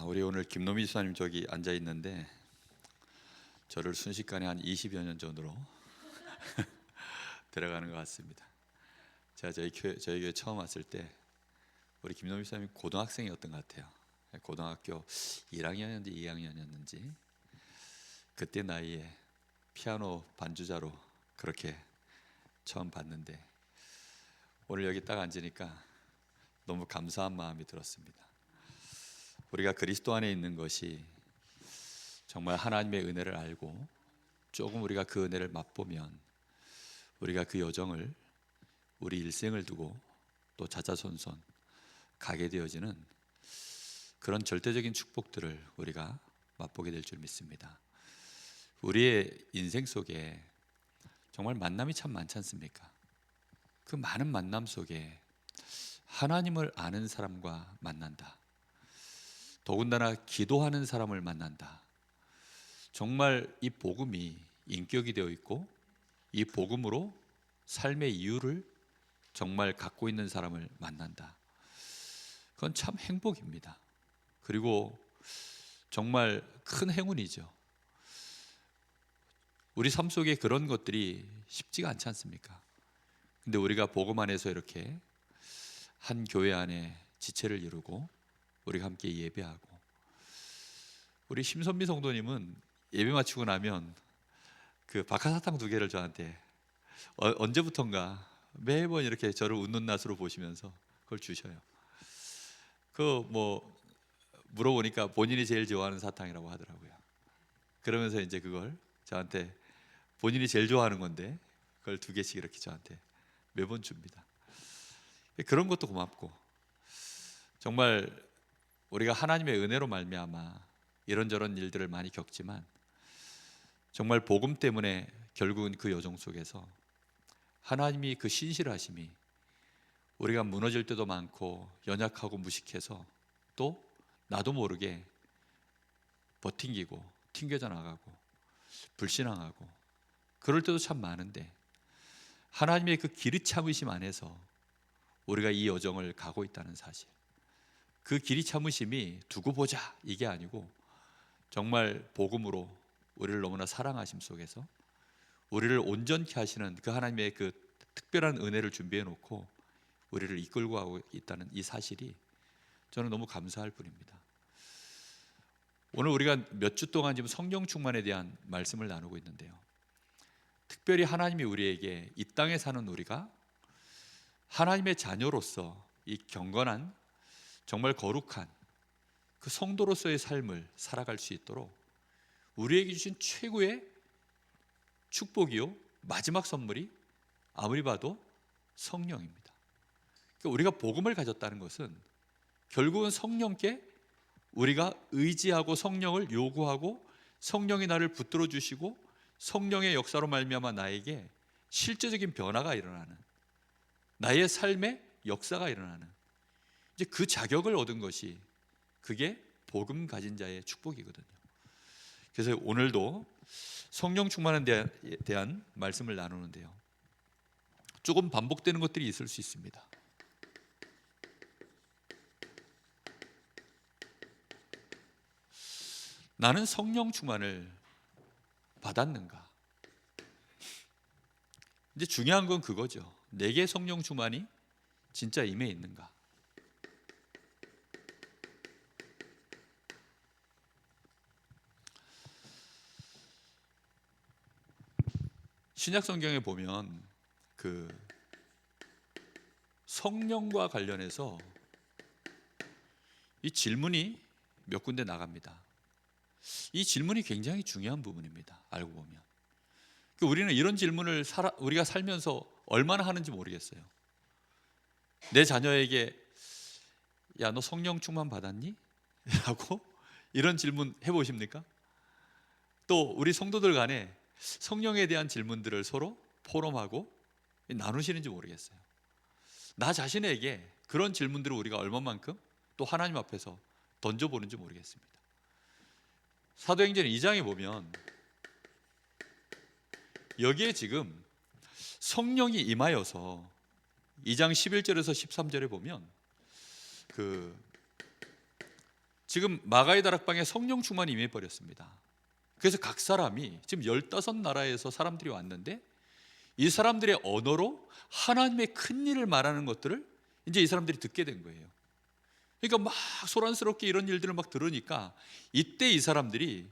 우리 오늘 김노미 수사님 저기 앉아 있는데 저를 순식간에 한 20여 년 전으로 들어가는 것 같습니다. 제가 저희 교회 처음 왔을 때 우리 김노미 수사님이 고등학생이었던 것 같아요. 고등학교 1학년이었는지 2학년이었는지 그때 나이에 피아노 반주자로 그렇게 처음 봤는데 오늘 여기 딱 앉으니까 너무 감사한 마음이 들었습니다. 우리가 그리스도 안에 있는 것이 정말 하나님의 은혜를 알고 조금 우리가 그 은혜를 맛보면 우리가 그 여정을 우리 일생을 두고 또 자자손손 가게 되어지는 그런 절대적인 축복들을 우리가 맛보게 될 줄 믿습니다. 우리의 인생 속에 정말 만남이 참 많지 않습니까? 그 많은 만남 속에 하나님을 아는 사람과 만난다. 더군다나 기도하는 사람을 만난다. 정말 이 복음이 인격이 되어 있고 이 복음으로 삶의 이유를 정말 갖고 있는 사람을 만난다. 그건 참 행복입니다. 그리고 정말 큰 행운이죠. 우리 삶 속에 그런 것들이 쉽지가 않지 않습니까? 근데 우리가 복음 안에서 이렇게 한 교회 안에 지체를 이루고 우리가 함께 예배하고, 우리 심선미 성도님은 예배 마치고 나면 그 박하사탕 2개를 저한테 언제부턴가 매번 이렇게 저를 웃는 낯으로 보시면서 그걸 주셔요. 그 뭐 물어보니까 본인이 제일 좋아하는 사탕이라고 하더라고요. 그러면서 이제 그걸 저한테 본인이 제일 좋아하는 건데 그걸 2개씩 이렇게 저한테 매번 줍니다. 그런 것도 고맙고, 정말 우리가 하나님의 은혜로 말미암아 이런저런 일들을 많이 겪지만 정말 복음 때문에 결국은 그 여정 속에서 하나님이 그 신실하심이 우리가 무너질 때도 많고 연약하고 무식해서 또 나도 모르게 버팅기고 튕겨져 나가고 불신앙하고 그럴 때도 참 많은데, 하나님의 그 길이 참으심 안에서 우리가 이 여정을 가고 있다는 사실, 그 길이 참으심이 두고 보자 이게 아니고 정말 복음으로 우리를 너무나 사랑하심 속에서 우리를 온전케 하시는 그 하나님의 그 특별한 은혜를 준비해 놓고 우리를 이끌고 가고 있다는 이 사실이 저는 너무 감사할 뿐입니다. 오늘 우리가 몇 주 동안 지금 성령 충만에 대한 말씀을 나누고 있는데요, 특별히 하나님이 우리에게 이 땅에 사는 우리가 하나님의 자녀로서 이 경건한 정말 거룩한 그 성도로서의 삶을 살아갈 수 있도록 우리에게 주신 최고의 축복이요 마지막 선물이 아무리 봐도 성령입니다. 그러니까 우리가 복음을 가졌다는 것은 결국은 성령께 우리가 의지하고 성령을 요구하고 성령이 나를 붙들어 주시고 성령의 역사로 말미암아 나에게 실제적인 변화가 일어나는, 나의 삶의 역사가 일어나는 이제 그 자격을 얻은 것이 그게 복음 가진 자의 축복이거든요. 그래서 오늘도 성령 충만에 대한 말씀을 나누는데요, 조금 반복되는 것들이 있을 수 있습니다. 나는 성령 충만을 받았는가? 이제 중요한 건 그거죠. 내게 성령 충만이 진짜 임해 있는가? 신약 성경에 보면 그 성령과 관련해서 이 질문이 몇 군데 나갑니다. 이 질문이 굉장히 중요한 부분입니다. 알고 보면 우리는 이런 질문을 우리가 살면서 얼마나 하는지 모르겠어요. 내 자녀에게 야, 너 성령 충만 받았니? 라고 이런 질문 해보십니까? 또 우리 성도들 간에 성령에 대한 질문들을 서로 포럼하고 나누시는지 모르겠어요. 나 자신에게 그런 질문들을 우리가 얼마만큼 또 하나님 앞에서 던져보는지 모르겠습니다. 사도행전 2장에 보면 여기에 지금 성령이 임하여서 2장 11절에서 13절에 보면 그 지금 마가의 다락방에 성령 충만이 임해 버렸습니다. 그래서 각 사람이 지금 15나라에서 사람들이 왔는데 이 사람들의 언어로 하나님의 큰 일을 말하는 것들을 이제 이 사람들이 듣게 된 거예요. 그러니까 막 소란스럽게 이런 일들을 막 들으니까 이때 이 사람들이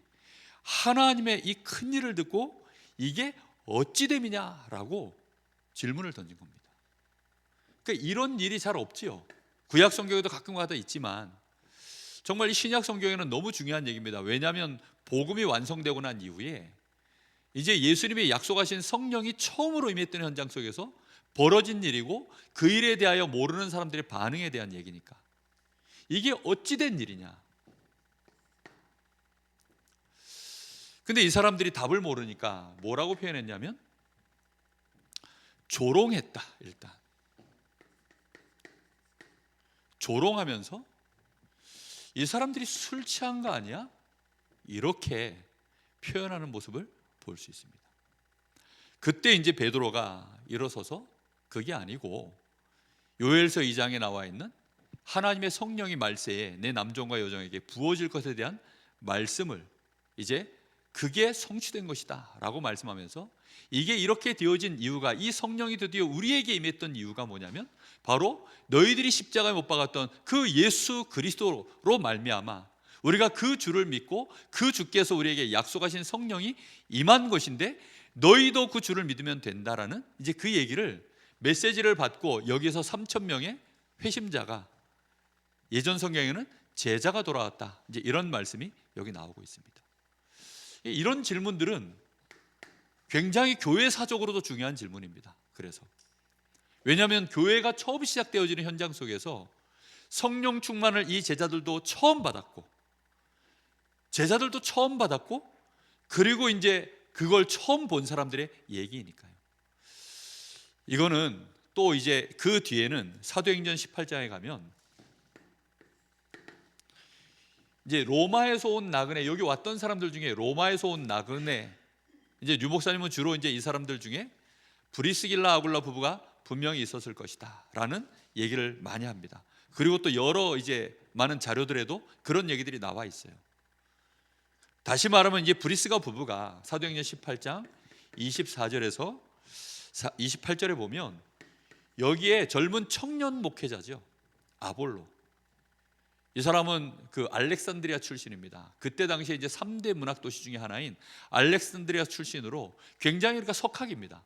하나님의 이 큰 일을 듣고 이게 어찌 됨이냐라고 질문을 던진 겁니다. 그러니까 이런 일이 잘 없지요. 구약 성경에도 가끔가다 있지만 정말 이 신약 성경에는 너무 중요한 얘기입니다. 왜냐하면 복음이 완성되고 난 이후에 이제 예수님이 약속하신 성령이 처음으로 임했던 현장 속에서 벌어진 일이고 그 일에 대하여 모르는 사람들의 반응에 대한 얘기니까 이게 어찌 된 일이냐. 근데 이 사람들이 답을 모르니까 뭐라고 표현했냐면 조롱했다. 일단 조롱하면서 이 사람들이 술 취한 거 아니야? 이렇게 표현하는 모습을 볼 수 있습니다. 그때 이제 베드로가 일어서서 그게 아니고 요엘서 2장에 나와 있는 하나님의 성령이 말세에 내 남종과 여종에게 부어질 것에 대한 말씀을 이제 그게 성취된 것이다 라고 말씀하면서 이게 이렇게 되어진 이유가, 이 성령이 드디어 우리에게 임했던 이유가 뭐냐면 바로 너희들이 십자가에 못 박았던 그 예수 그리스도로 말미암아 우리가 그 주를 믿고 그 주께서 우리에게 약속하신 성령이 임한 것인데 너희도 그 주를 믿으면 된다라는 이제 그 얘기를 메시지를 받고 여기서 3,000명의 회심자가, 예전 성경에는 제자가 돌아왔다, 이제 이런 말씀이 여기 나오고 있습니다. 이런 질문들은 굉장히 교회사적으로도 중요한 질문입니다. 그래서 왜냐하면 교회가 처음 시작되어지는 현장 속에서 성령 충만을 이 제자들도 처음 받았고 그리고 이제 그걸 처음 본 사람들의 얘기니까요. 이거는 또 이제 그 뒤에는 사도행전 18장에 가면 이제 로마에서 온 나그네, 여기 왔던 사람들 중에 로마에서 온 나그네, 이제 류 목사님은 주로 이제 이 사람들 중에 브리스길라 아굴라 부부가 분명히 있었을 것이다 라는 얘기를 많이 합니다. 그리고 또 여러 이제 많은 자료들에도 그런 얘기들이 나와 있어요. 다시 말하면 이제 브리스가 부부가 사도행전 18장 24절에서 28절에 보면 여기에 젊은 청년 목회자죠, 아볼로. 이 사람은 그 알렉산드리아 출신입니다. 그때 당시에 이제 3대 문학 도시 중에 하나인 알렉산드리아 출신으로 굉장히 그러니까 석학입니다.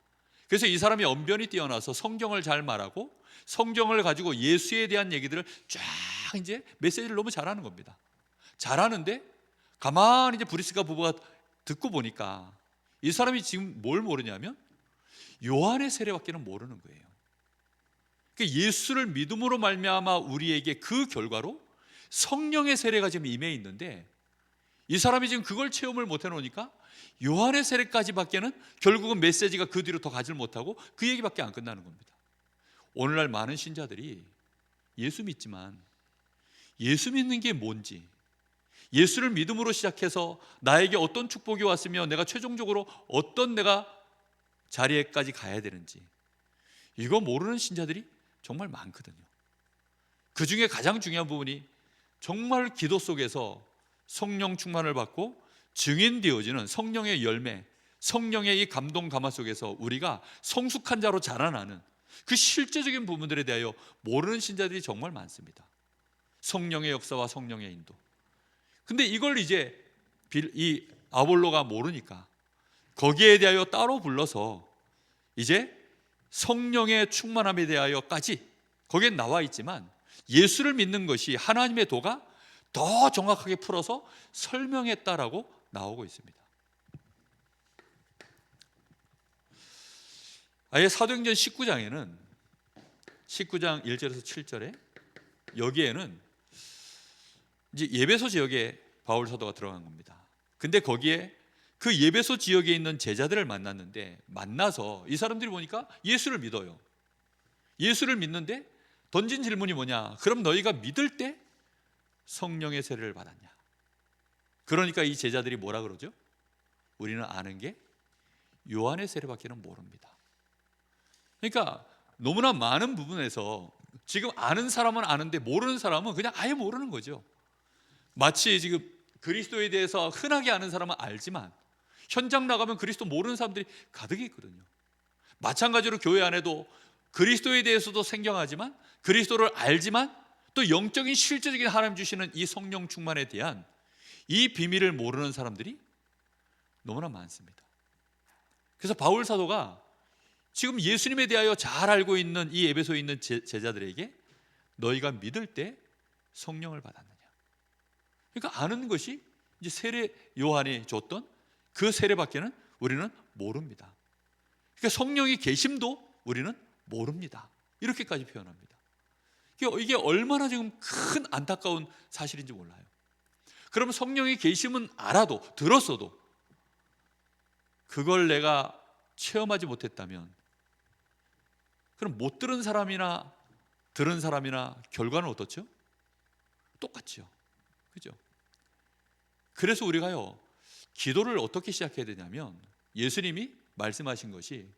그래서 이 사람이 언변이 뛰어나서 성경을 잘 말하고 성경을 가지고 예수에 대한 얘기들을 쫙 이제 메시지를 너무 잘하는 겁니다. 잘하는데 가만히 이제 브리스가 부부가 듣고 보니까 이 사람이 지금 뭘 모르냐면 요한의 세례밖에는 모르는 거예요. 그러니까 예수를 믿음으로 말미암아 우리에게 그 결과로 성령의 세례가 지금 임해 있는데 이 사람이 지금 그걸 체험을 못 해놓으니까 요한의 세례까지밖에는 결국은 메시지가 그 뒤로 더 가지 못하고 그 얘기밖에 안 끝나는 겁니다. 오늘날 많은 신자들이 예수 믿지만 예수 믿는 게 뭔지, 예수를 믿음으로 시작해서 나에게 어떤 축복이 왔으며 내가 최종적으로 어떤 내가 자리에까지 가야 되는지 이거 모르는 신자들이 정말 많거든요. 그 중에 가장 중요한 부분이 정말 기도 속에서 성령 충만을 받고 증인되어지는 성령의 열매, 성령의 이 감동 감화 속에서 우리가 성숙한 자로 자라나는 그 실제적인 부분들에 대하여 모르는 신자들이 정말 많습니다. 성령의 역사와 성령의 인도. 근데 이걸 이제 이 아볼로가 모르니까 거기에 대하여 따로 불러서 이제 성령의 충만함에 대하여까지 거기에 나와 있지만 예수를 믿는 것이 하나님의 도가 더 정확하게 풀어서 설명했다라고 나오고 있습니다. 아예 사도행전 19장에는 19장 1절에서 7절에 여기에는 이제 예배소 지역에 바울 사도가 들어간 겁니다. 근데 거기에 그 예배소 지역에 있는 제자들을 만났는데 만나서 이 사람들이 보니까 예수를 믿어요. 예수를 믿는데 던진 질문이 뭐냐? 그럼 너희가 믿을 때 성령의 세례를 받았냐? 그러니까 이 제자들이 뭐라 그러죠? 우리는 아는 게 요한의 세례밖에는 모릅니다. 그러니까 너무나 많은 부분에서 지금 아는 사람은 아는데 모르는 사람은 그냥 아예 모르는 거죠. 마치 지금 그리스도에 대해서 흔하게 아는 사람은 알지만 현장 나가면 그리스도 모르는 사람들이 가득히 있거든요. 마찬가지로 교회 안에도 그리스도에 대해서도 생경하지만 그리스도를 알지만 또 영적인 실제적인 하나님 주시는 이 성령 충만에 대한 이 비밀을 모르는 사람들이 너무나 많습니다. 그래서 바울 사도가 지금 예수님에 대하여 잘 알고 있는 이 에베소에 있는 제자들에게 너희가 믿을 때 성령을 받았느냐, 그러니까 아는 것이 이제 세례 요한이 줬던 그 세례밖에는 우리는 모릅니다. 그러니까 성령의 계심도 우리는 모릅니다. 이렇게까지 표현합니다. 이게 얼마나 지금 큰 안타까운 사실인지 몰라요. 그럼 성령의 계심은 알아도 들었어도 그걸 내가 체험하지 못했다면 그럼 못 들은 사람이나 들은 사람이나 결과는 어떻죠? 똑같죠. 그죠? 그래서 우리가요, 기도를 어떻게 시작해야 되냐면 예수님이 말씀하신 것이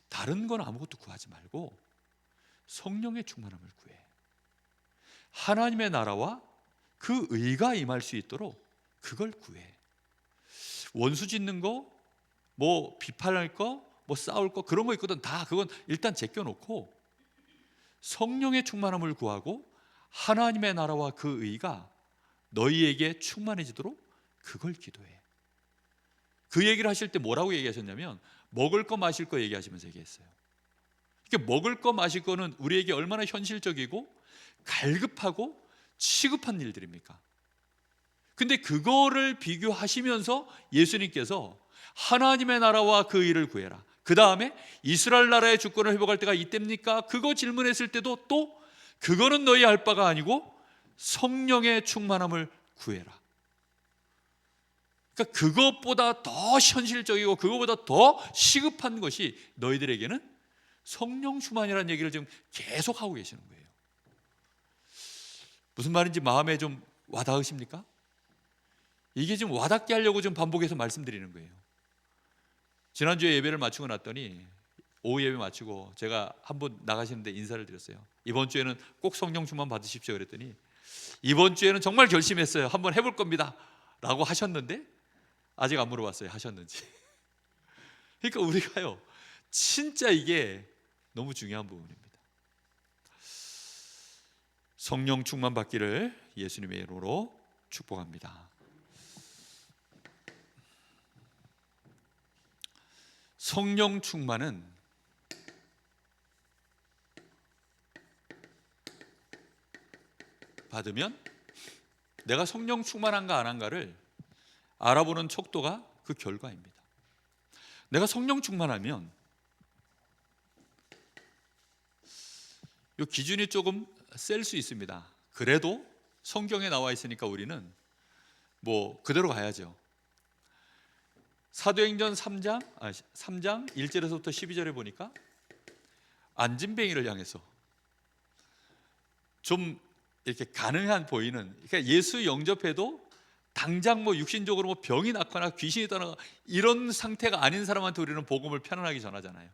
다른 건 아무것도 구하지 말고 성령의 충만함을 구해. 하나님의 나라와 그 의가 임할 수 있도록 그걸 구해. 원수 짓는 거, 뭐 비판할 거, 뭐 싸울 거, 그런 거 있거든. 다 그건 일단 제껴놓고 성령의 충만함을 구하고 하나님의 나라와 그 의가 너희에게 충만해지도록 그걸 기도해. 그 얘기를 하실 때 뭐라고 얘기하셨냐면 먹을 거 마실 거 얘기하시면서 얘기했어요. 이게 먹을 거 마실 거는 우리에게 얼마나 현실적이고 갈급하고 시급한 일들입니까? 근데 그거를 비교하시면서 예수님께서 하나님의 나라와 그 의를 구해라, 그 다음에 이스라엘 나라의 주권을 회복할 때가 이때입니까? 그거 질문했을 때도 또 그거는 너희 할 바가 아니고 성령의 충만함을 구해라. 그러니까 그것보다 더 현실적이고 그것보다 더 시급한 것이 너희들에게는 성령 충만이라는 얘기를 지금 계속 하고 계시는 거예요. 무슨 말인지 마음에 좀 와닿으십니까? 이게 지금 와닿게 하려고 좀 반복해서 말씀드리는 거예요. 지난주에 예배를 마치고 났더니 오후 예배 마치고 제가 한번 나가시는데 인사를 드렸어요. 이번 주에는 꼭 성령 충만 받으십시오 그랬더니 이번 주에는 정말 결심했어요. 한번 해볼 겁니다 라고 하셨는데 아직 안 물어봤어요, 하셨는지. 그러니까 우리가요, 진짜 이게 너무 중요한 부분입니다. 성령 충만 받기를 예수님의 이름으로 축복합니다. 성령 충만은 받으면 내가 성령 충만한가 안 한가를 알아보는 척도가 그 결과입니다. 내가 성령 충만하면 이 기준이 조금 셀 수 있습니다. 그래도 성경에 나와 있으니까 우리는 뭐 그대로 가야죠. 사도행전 3장 1절에서부터 12절에 보니까 안진뱅이를 향해서 좀 이렇게 가능한 보이는, 그러니까 예수 영접해도 당장 뭐 육신적으로 뭐 병이 났거나 귀신이 떠나거나 이런 상태가 아닌 사람한테 우리는 복음을 편안하게 전하잖아요.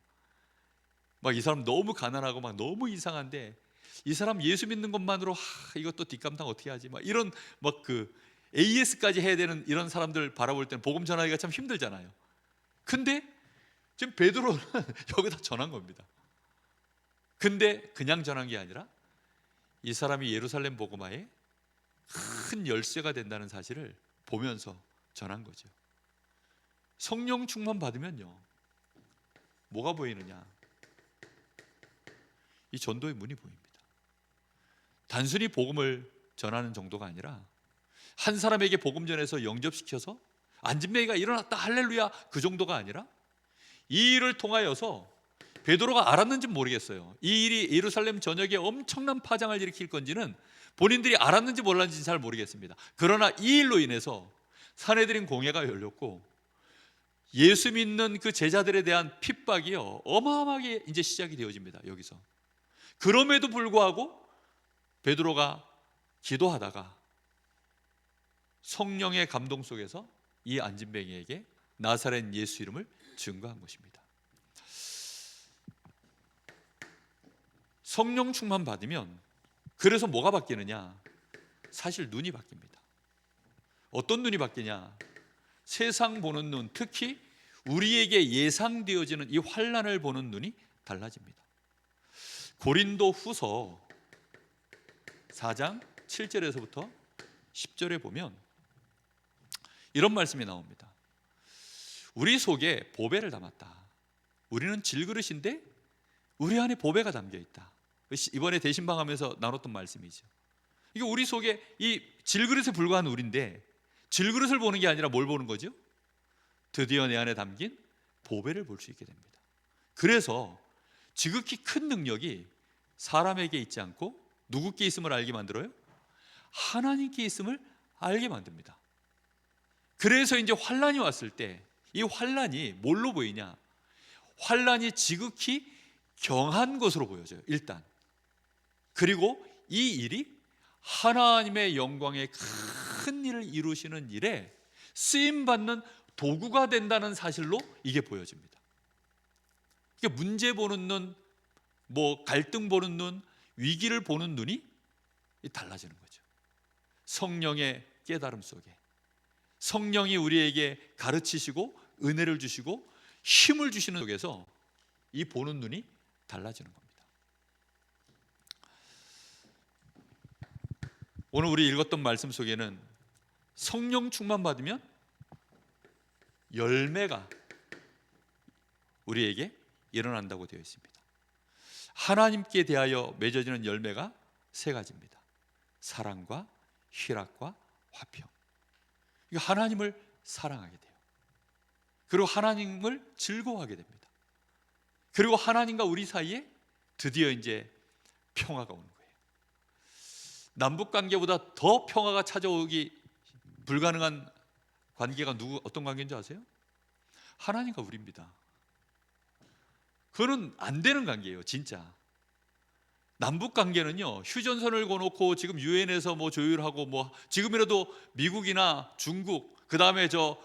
막 이 사람 너무 가난하고 막 너무 이상한데 이 사람 예수 믿는 것만으로 이것도 뒷감당 어떻게 하지? 막 이런 막 그 AS까지 해야 되는 이런 사람들 바라볼 때는 복음 전하기가 참 힘들잖아요. 근데 지금 베드로는 여기다 전한 겁니다. 근데 그냥 전한 게 아니라 이 사람이 예루살렘 복음화에 큰 열쇠가 된다는 사실을 보면서 전한 거죠. 성령 충만 받으면요, 뭐가 보이느냐? 이 전도의 문이 보입니다. 단순히 복음을 전하는 정도가 아니라 한 사람에게 복음 전해서 영접시켜서 안진뱅이가 일어났다 할렐루야 그 정도가 아니라 이 일을 통하여서 베드로가 알았는지는 모르겠어요. 이 일이 예루살렘 전역에 엄청난 파장을 일으킬 건지는 본인들이 알았는지 몰랐는지 잘 모르겠습니다. 그러나 이 일로 인해서 산헤드린 공회가 열렸고 예수 믿는 그 제자들에 대한 핍박이요 어마어마하게 이제 시작이 되어집니다. 여기서 그럼에도 불구하고 베드로가 기도하다가 성령의 감동 속에서 이 안진뱅이에게 나사렛 예수 이름을 증거한 것입니다. 성령 충만 받으면 그래서 뭐가 바뀌느냐? 사실 눈이 바뀝니다. 어떤 눈이 바뀌냐? 세상 보는 눈, 특히 우리에게 예상되어지는 이 환난을 보는 눈이 달라집니다. 고린도 후서 4장 7절에서부터 10절에 보면 이런 말씀이 나옵니다. 우리 속에 보배를 담았다. 우리는 질그릇인데 우리 안에 보배가 담겨 있다. 이번에 대신방하면서 나눴던 말씀이죠. 이게 우리 속에 이 질그릇에 불과한 우리인데 질그릇을 보는 게 아니라 뭘 보는 거죠? 드디어 내 안에 담긴 보배를 볼 수 있게 됩니다. 그래서 지극히 큰 능력이 사람에게 있지 않고 누구께 있음을 알게 만들어요? 하나님께 있음을 알게 만듭니다. 그래서 이제 환난이 왔을 때 이 환난이 뭘로 보이냐? 환난이 지극히 경한 것으로 보여져요, 일단. 그리고 이 일이 하나님의 영광의 큰 일을 이루시는 일에 쓰임받는 도구가 된다는 사실로 이게 보여집니다. 이게 문제 보는 눈, 갈등 보는 눈, 위기를 보는 눈이 달라지는 거죠. 성령의 깨달음 속에 성령이 우리에게 가르치시고 은혜를 주시고 힘을 주시는 속에서 이 보는 눈이 달라지는 겁니다. 오늘 우리 읽었던 말씀 속에는 성령 충만 받으면 열매가 우리에게 일어난다고 되어 있습니다. 하나님께 대하여 맺어지는 열매가 세 가지입니다. 사랑과 희락과 화평. 하나님을 사랑하게 돼요. 그리고 하나님을 즐거워하게 됩니다. 그리고 하나님과 우리 사이에 드디어 이제 평화가 오는 거예요. 남북 관계보다 더 평화가 찾아오기 불가능한 관계가 어떤 관계인지 아세요? 하나님과 우리입니다. 그거는 안 되는 관계예요, 진짜. 남북 관계는요, 휴전선을 거놓고 지금 유엔에서 조율하고 지금이라도 미국이나 중국, 그 다음에 저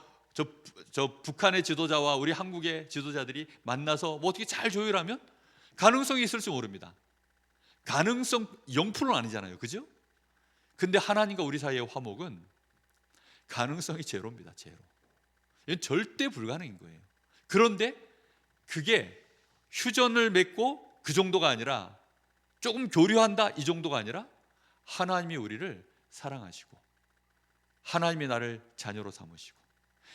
북한의 지도자와 우리 한국의 지도자들이 만나서 어떻게 잘 조율하면 가능성이 있을지 모릅니다. 가능성 0%는 아니잖아요, 그죠? 근데 하나님과 우리 사이의 화목은 가능성이 제로입니다, 제로. 이건 절대 불가능인 거예요. 그런데 그게 휴전을 맺고 그 정도가 아니라 조금 교류한다 이 정도가 아니라 하나님이 우리를 사랑하시고 하나님이 나를 자녀로 삼으시고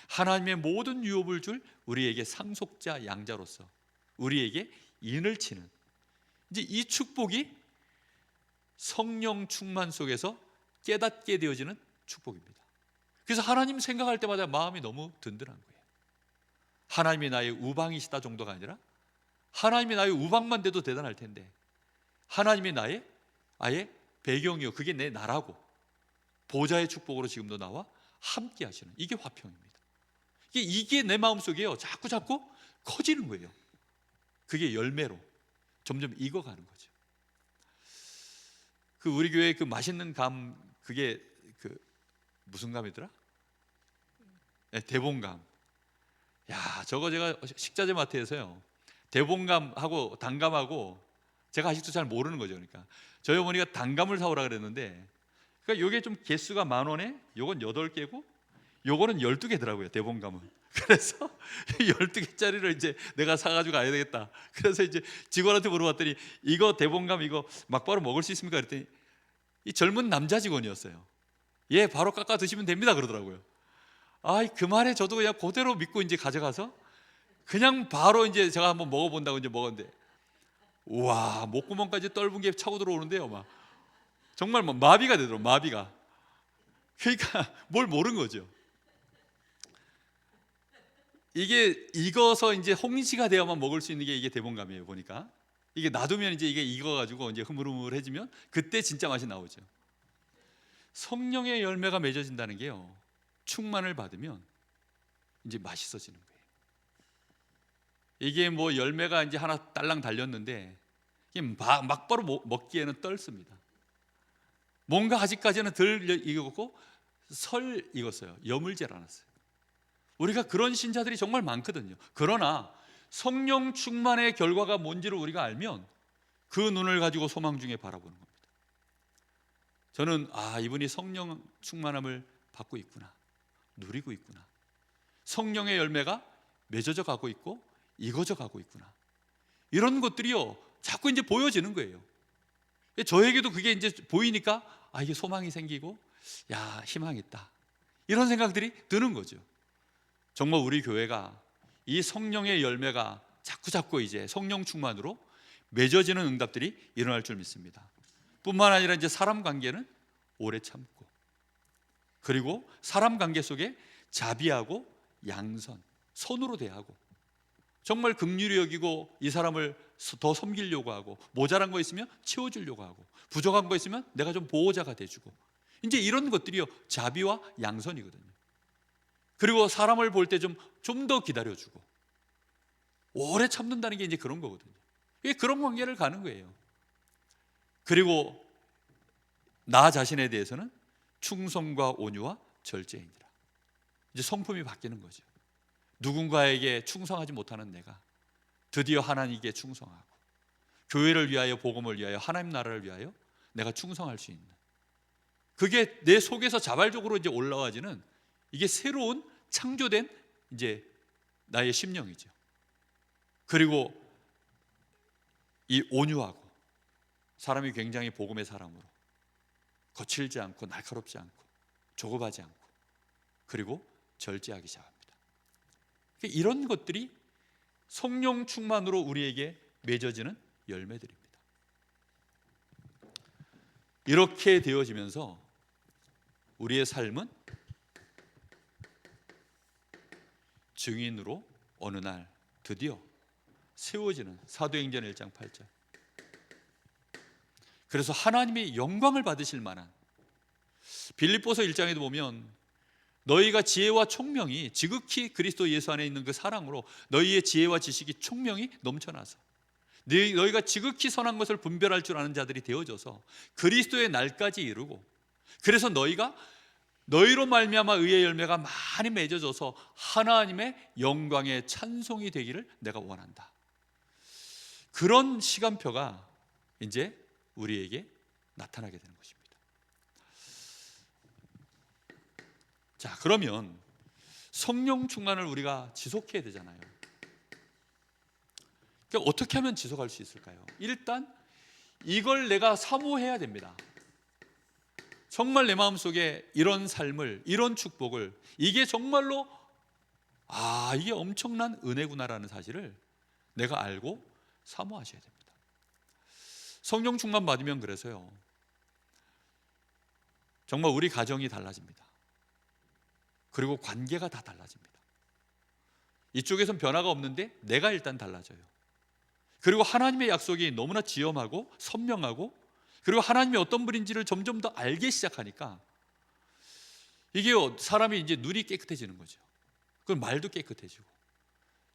하나님의 모든 유업을 줄 우리에게 상속자 양자로서 우리에게 인을 치는 이제 이 축복이 성령 충만 속에서 깨닫게 되어지는 축복입니다. 그래서 하나님 생각할 때마다 마음이 너무 든든한 거예요. 하나님이 나의 우방이시다 정도가 아니라 하나님이 나의 우방만 돼도 대단할 텐데 하나님이 나의 아예 배경이요, 그게 내 나라고 보좌의 축복으로 지금도 나와 함께 하시는 이게 화평입니다. 이게 내 마음속에요 자꾸 커지는 거예요. 그게 열매로 점점 익어가는 거죠. 그 우리 교회 그 맛있는 감, 그게 그 무슨 감이더라? 네, 대봉감. 야, 저거 제가 식자재 마트에서요 대봉감하고 단감하고 제가 아직도 잘 모르는 거죠. 그러니까 저희 어머니가 단감을 사오라 그랬는데, 그러니까 이게 좀 개수가 10,000원에 요건 8개고 요거는 12개더라고요, 대봉감은. 그래서 12개짜리를 이제 내가 사가지고 가야 되겠다. 그래서 이제 직원한테 물어봤더니 이거 대봉감 이거 막바로 먹을 수 있습니까? 그랬더니 이 젊은 남자 직원이었어요. 예, 바로 깎아 드시면 됩니다 그러더라고요. 그 말에 저도 그냥 그대로 믿고 이제 가져가서 그냥 바로 이제 제가 한번 먹어본다고 이제 먹었는데, 우와, 목구멍까지 떫은 게 차고 들어오는데요, 막 정말 마비가 되더라고요, 마비가. 그러니까 뭘 모르는 거죠. 이게 익어서 이제 홍시가 되어만 먹을 수 있는 게 이게 대봉감이에요, 보니까. 이게 놔두면 이제 이게 익어가지고 이제 흐물흐물해지면 그때 진짜 맛이 나오죠. 성령의 열매가 맺어진다는 게요, 충만을 받으면 이제 맛있어지는 거예요. 이게 열매가 이제 하나 딸랑 달렸는데 이게 막바로 먹기에는 떨습니다. 뭔가 아직까지는 덜 익었고 설 익었어요. 여물질 않았어요. 우리가 그런 신자들이 정말 많거든요. 그러나 성령 충만의 결과가 뭔지를 우리가 알면 그 눈을 가지고 소망 중에 바라보는 겁니다. 저는 이분이 성령 충만함을 받고 있구나. 누리고 있구나. 성령의 열매가 맺어져 가고 있고 익어져 가고 있구나. 이런 것들이요 자꾸 이제 보여지는 거예요. 저에게도 그게 이제 보이니까 이게 소망이 생기고 희망이 있다, 이런 생각들이 드는 거죠. 정말 우리 교회가 이 성령의 열매가 자꾸 이제 성령 충만으로 맺어지는 응답들이 일어날 줄 믿습니다. 뿐만 아니라 이제 사람 관계는 오래 참고, 그리고 사람 관계 속에 자비하고 양선, 선으로 대하고, 정말 긍휼히 여기고 이 사람을 더 섬기려고 하고, 모자란 거 있으면 채워주려고 하고, 부족한 거 있으면 내가 좀 보호자가 돼주고, 이제 이런 것들이요 자비와 양선이거든요. 그리고 사람을 볼 때 좀 더 기다려주고 오래 참는다는 게 이제 그런 거거든요. 이게 그런 관계를 가는 거예요. 그리고 나 자신에 대해서는 충성과 온유와 절제이니라. 이제 성품이 바뀌는 거죠. 누군가에게 충성하지 못하는 내가 드디어 하나님께 충성하고, 교회를 위하여, 복음을 위하여, 하나님 나라를 위하여 내가 충성할 수 있는, 그게 내 속에서 자발적으로 이제 올라와지는, 이게 새로운 창조된 이제 나의 심령이죠. 그리고 이 온유하고, 사람이 굉장히 복음의 사람으로 거칠지 않고 날카롭지 않고 조급하지 않고, 그리고 절제하기 시작합니다. 이런 것들이 성령 충만으로 우리에게 맺어지는 열매들입니다. 이렇게 되어지면서 우리의 삶은 증인으로 어느 날 드디어 세워지는, 사도행전 1장 8절. 그래서 하나님의 영광을 받으실 만한, 빌립보서 1장에도 보면 너희가 지혜와 총명이 지극히 그리스도 예수 안에 있는 그 사랑으로 너희의 지혜와 지식이 총명이 넘쳐나서 너희가 지극히 선한 것을 분별할 줄 아는 자들이 되어져서 그리스도의 날까지 이루고, 그래서 너희로 말미암아 의의 열매가 많이 맺어져서 하나님의 영광의 찬송이 되기를 내가 원한다. 그런 시간표가 이제 우리에게 나타나게 되는 것입니다. 자, 그러면 성령 충만을 우리가 지속해야 되잖아요. 그러니까 어떻게 하면 지속할 수 있을까요? 일단 이걸 내가 사모해야 됩니다. 정말 내 마음속에 이런 삶을, 이런 축복을, 이게 정말로 이게 엄청난 은혜구나라는 사실을 내가 알고 사모하셔야 됩니다. 성령 충만 받으면 그래서요 정말 우리 가정이 달라집니다. 그리고 관계가 다 달라집니다. 이쪽에선 변화가 없는데 내가 일단 달라져요. 그리고 하나님의 약속이 너무나 지엄하고 선명하고, 그리고 하나님이 어떤 분인지를 점점 더 알기 시작하니까 이게 사람이 이제 눈이 깨끗해지는 거죠. 그럼 말도 깨끗해지고,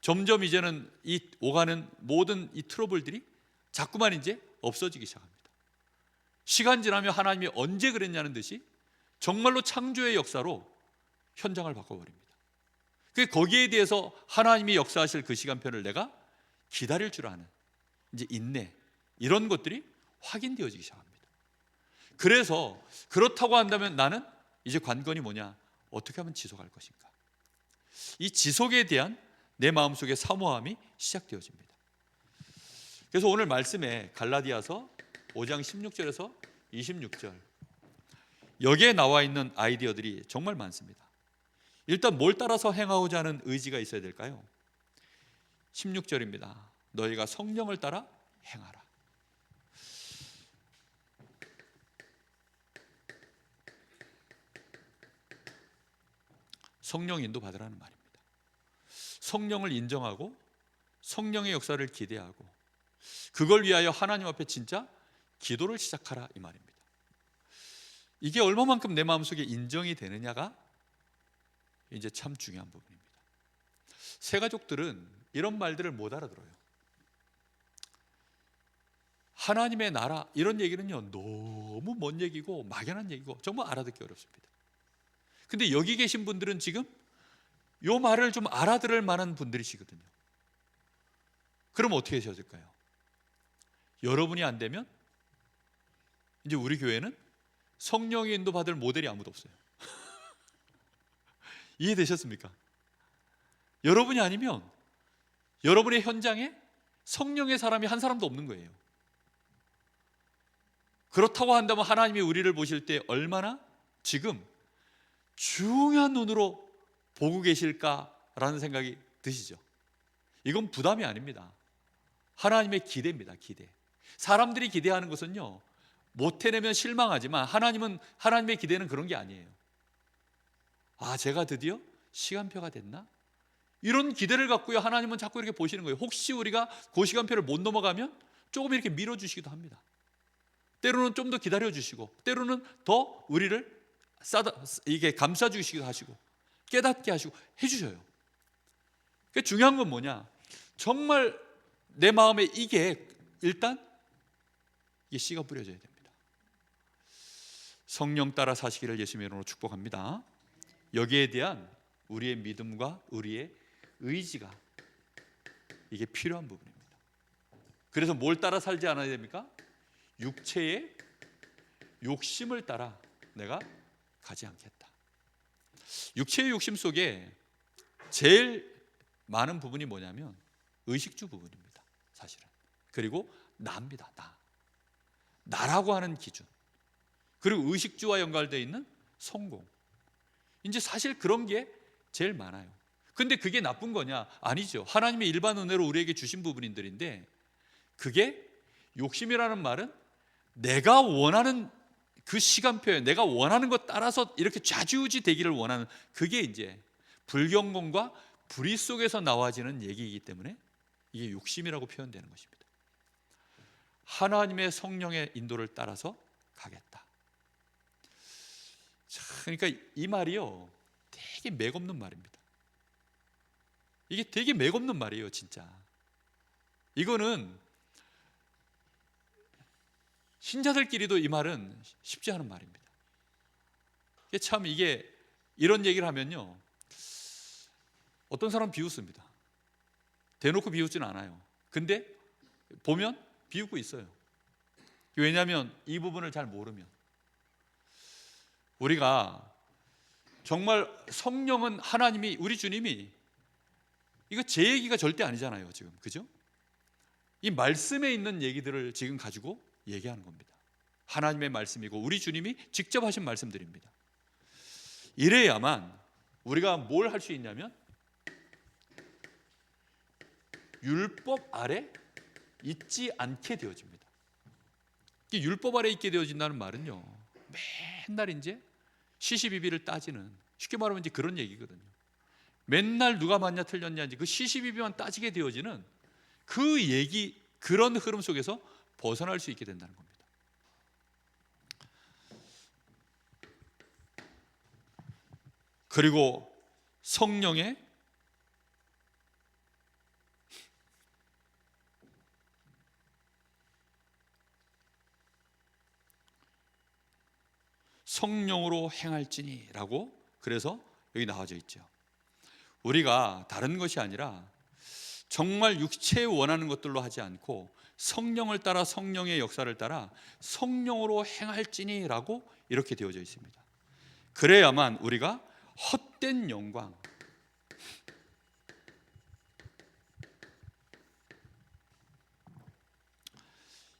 점점 이제는 이 오가는 모든 이 트러블들이 자꾸만 이제 없어지기 시작합니다. 시간 지나면 하나님이 언제 그랬냐는 듯이 정말로 창조의 역사로 현장을 바꿔버립니다. 거기에 대해서 하나님이 역사하실 그 시간표를 내가 기다릴 줄 아는 이제 인내, 이런 것들이 확인되어지기 시작합니다. 그래서 그렇다고 한다면 나는 이제 관건이 뭐냐? 어떻게 하면 지속할 것인가? 이 지속에 대한 내 마음속의 사모함이 시작되어집니다. 그래서 오늘 말씀에 갈라디아서 5장 16절에서 26절, 여기에 나와 있는 아이디어들이 정말 많습니다. 일단 뭘 따라서 행하고자 하는 의지가 있어야 될까요? 16절입니다. 너희가 성령을 따라 행하라. 성령 인도 받으라는 말입니다. 성령을 인정하고 성령의 역사를 기대하고, 그걸 위하여 하나님 앞에 진짜 기도를 시작하라, 이 말입니다. 이게 얼마만큼 내 마음속에 인정이 되느냐가 이제 참 중요한 부분입니다. 새가족들은 이런 말들을 못 알아들어요. 하나님의 나라, 이런 얘기는요 너무 먼 얘기고 막연한 얘기고 정말 알아듣기 어렵습니다. 근데 여기 계신 분들은 지금 이 말을 좀 알아들을 만한 분들이시거든요. 그럼 어떻게 하셔야 될까요? 여러분이 안 되면 이제 우리 교회는 성령의 인도 받을 모델이 아무도 없어요. 이해되셨습니까? 여러분이 아니면 여러분의 현장에 성령의 사람이 한 사람도 없는 거예요. 그렇다고 한다면 하나님이 우리를 보실 때 얼마나 지금 중요한 눈으로 보고 계실까라는 생각이 드시죠? 이건 부담이 아닙니다. 하나님의 기대입니다. 기대. 사람들이 기대하는 것은요, 못 해내면 실망하지만 하나님의 기대는 그런 게 아니에요. 아, 제가 드디어 시간표가 됐나? 이런 기대를 갖고요, 하나님은 자꾸 이렇게 보시는 거예요. 혹시 우리가 그 시간표를 못 넘어가면 조금 이렇게 밀어주시기도 합니다. 때로는 좀 더 기다려주시고, 때로는 더 우리를 이게 감싸주시기도 하시고, 깨닫게 하시고 해주셔요. 그러니까 중요한 건 뭐냐? 정말 내 마음에 이게 일단 이게 씨가 뿌려져야 됩니다. 성령 따라 사시기를 예수님의 이름으로 축복합니다. 여기에 대한 우리의 믿음과 우리의 의지가 이게 필요한 부분입니다. 그래서 뭘 따라 살지 않아야 됩니까? 육체의 욕심을 따라 내가 가지 않겠다. 육체의 욕심 속에 제일 많은 부분이 뭐냐면 의식주 부분입니다, 사실은. 그리고 나입니다. 나라고 하는 기준, 그리고 의식주와 연관되어 있는 성공. 이제 사실 그런 게 제일 많아요. 근데 그게 나쁜 거냐? 아니죠. 하나님의 일반 은혜로 우리에게 주신 부분들인데, 그게 욕심이라는 말은 내가 원하는 그 시간표에 내가 원하는 것 따라서 이렇게 좌지우지 되기를 원하는, 그게 이제 불경건과 불의 속에서 나와지는 얘기이기 때문에 이게 욕심이라고 표현되는 것입니다. 하나님의 성령의 인도를 따라서 가겠다. 그러니까 이 말이요, 되게 맥없는 말입니다. 이게 되게 맥없는 말이에요, 진짜. 이거는 신자들끼리도 이 말은 쉽지 않은 말입니다. 참 이게 이런 얘기를 하면요, 어떤 사람은 비웃습니다. 대놓고 비웃지는 않아요. 근데 보면 비웃고 있어요. 왜냐하면 이 부분을 잘 모르면. 우리가 정말 성령은 하나님이, 우리 주님이, 이거 제 얘기가 절대 아니잖아요, 지금. 그죠? 이 말씀에 있는 얘기들을 지금 가지고 얘기하는 겁니다. 하나님의 말씀이고 우리 주님이 직접 하신 말씀들입니다. 이래야만 우리가 뭘 할 수 있냐면 율법 아래 있지 않게 되어집니다. 이 율법 아래 있게 되어진다는 말은요, 맨날 이제 시시비비를 따지는, 쉽게 말하면 이제 그런 얘기거든요. 맨날 누가 맞냐 틀렸냐 이제 그 시시비비만 따지게 되어지는 그 얘기, 그런 흐름 속에서 벗어날 수 있게 된다는 겁니다. 그리고 성령의 성령으로 행할지니라고 그래서 여기 나와져 있죠. 우리가 다른 것이 아니라 정말 육체에 원하는 것들로 하지 않고 성령을 따라, 성령의 역사를 따라 성령으로 행할지니라고 이렇게 되어져 있습니다. 그래야만 우리가 헛된 영광,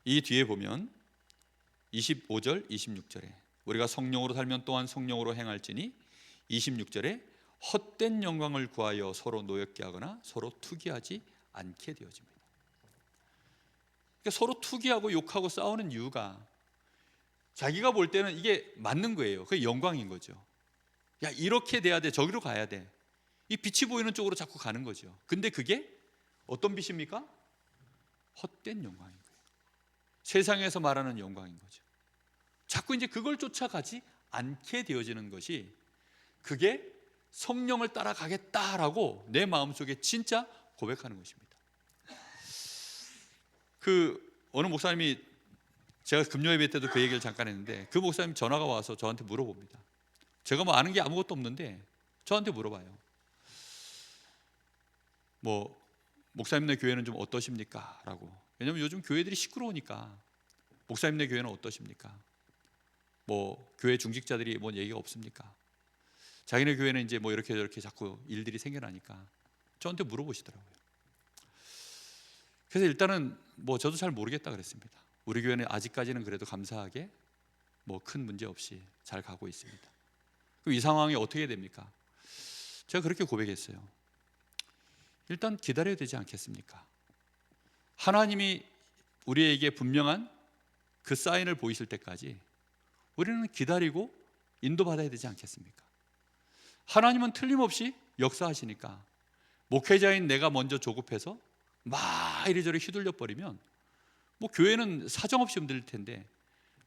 이 뒤에 보면 25절, 26절에 우리가 성령으로 살면 또한 성령으로 행할지니, 26절에 헛된 영광을 구하여 서로 노엽게 하거나 서로 투기하지 않게 되어집니다. 그러니까 서로 투기하고 욕하고 싸우는 이유가 자기가 볼 때는 이게 맞는 거예요. 그게 영광인 거죠. 야, 이렇게 돼야 돼, 저기로 가야 돼, 이 빛이 보이는 쪽으로 자꾸 가는 거죠. 근데 그게 어떤 빛입니까? 헛된 영광인 거예요. 세상에서 말하는 영광인 거죠. 자꾸 이제 그걸 쫓아가지 않게 되어지는 것이, 그게 성령을 따라가겠다라고 내 마음속에 진짜 고백하는 것입니다. 어느 목사님이, 제가 금요예배 때도 그 얘기를 잠깐 했는데, 그 목사님 전화가 와서 저한테 물어봅니다. 제가 뭐 아는 게 아무것도 없는데 저한테 물어봐요. 뭐 목사님네 교회는 좀 어떠십니까? 라고. 왜냐하면 요즘 교회들이 시끄러우니까. 목사님네 교회는 어떠십니까? 뭐 교회 중직자들이 뭔 얘기가 없습니까? 자기네 교회는 이제 뭐 이렇게 저렇게 자꾸 일들이 생겨나니까 저한테 물어보시더라고요. 그래서 일단은 뭐 저도 잘 모르겠다 그랬습니다. 우리 교회는 아직까지는 그래도 감사하게 뭐 큰 문제 없이 잘 가고 있습니다. 그럼 이 상황이 어떻게 됩니까? 제가 그렇게 고백했어요. 일단 기다려야 되지 않겠습니까? 하나님이 우리에게 분명한 그 사인을 보이실 때까지 우리는 기다리고 인도받아야 되지 않겠습니까? 하나님은 틀림없이 역사하시니까 목회자인 내가 먼저 조급해서 막 이리저리 휘둘려 버리면 뭐 교회는 사정없이 흔들릴 텐데,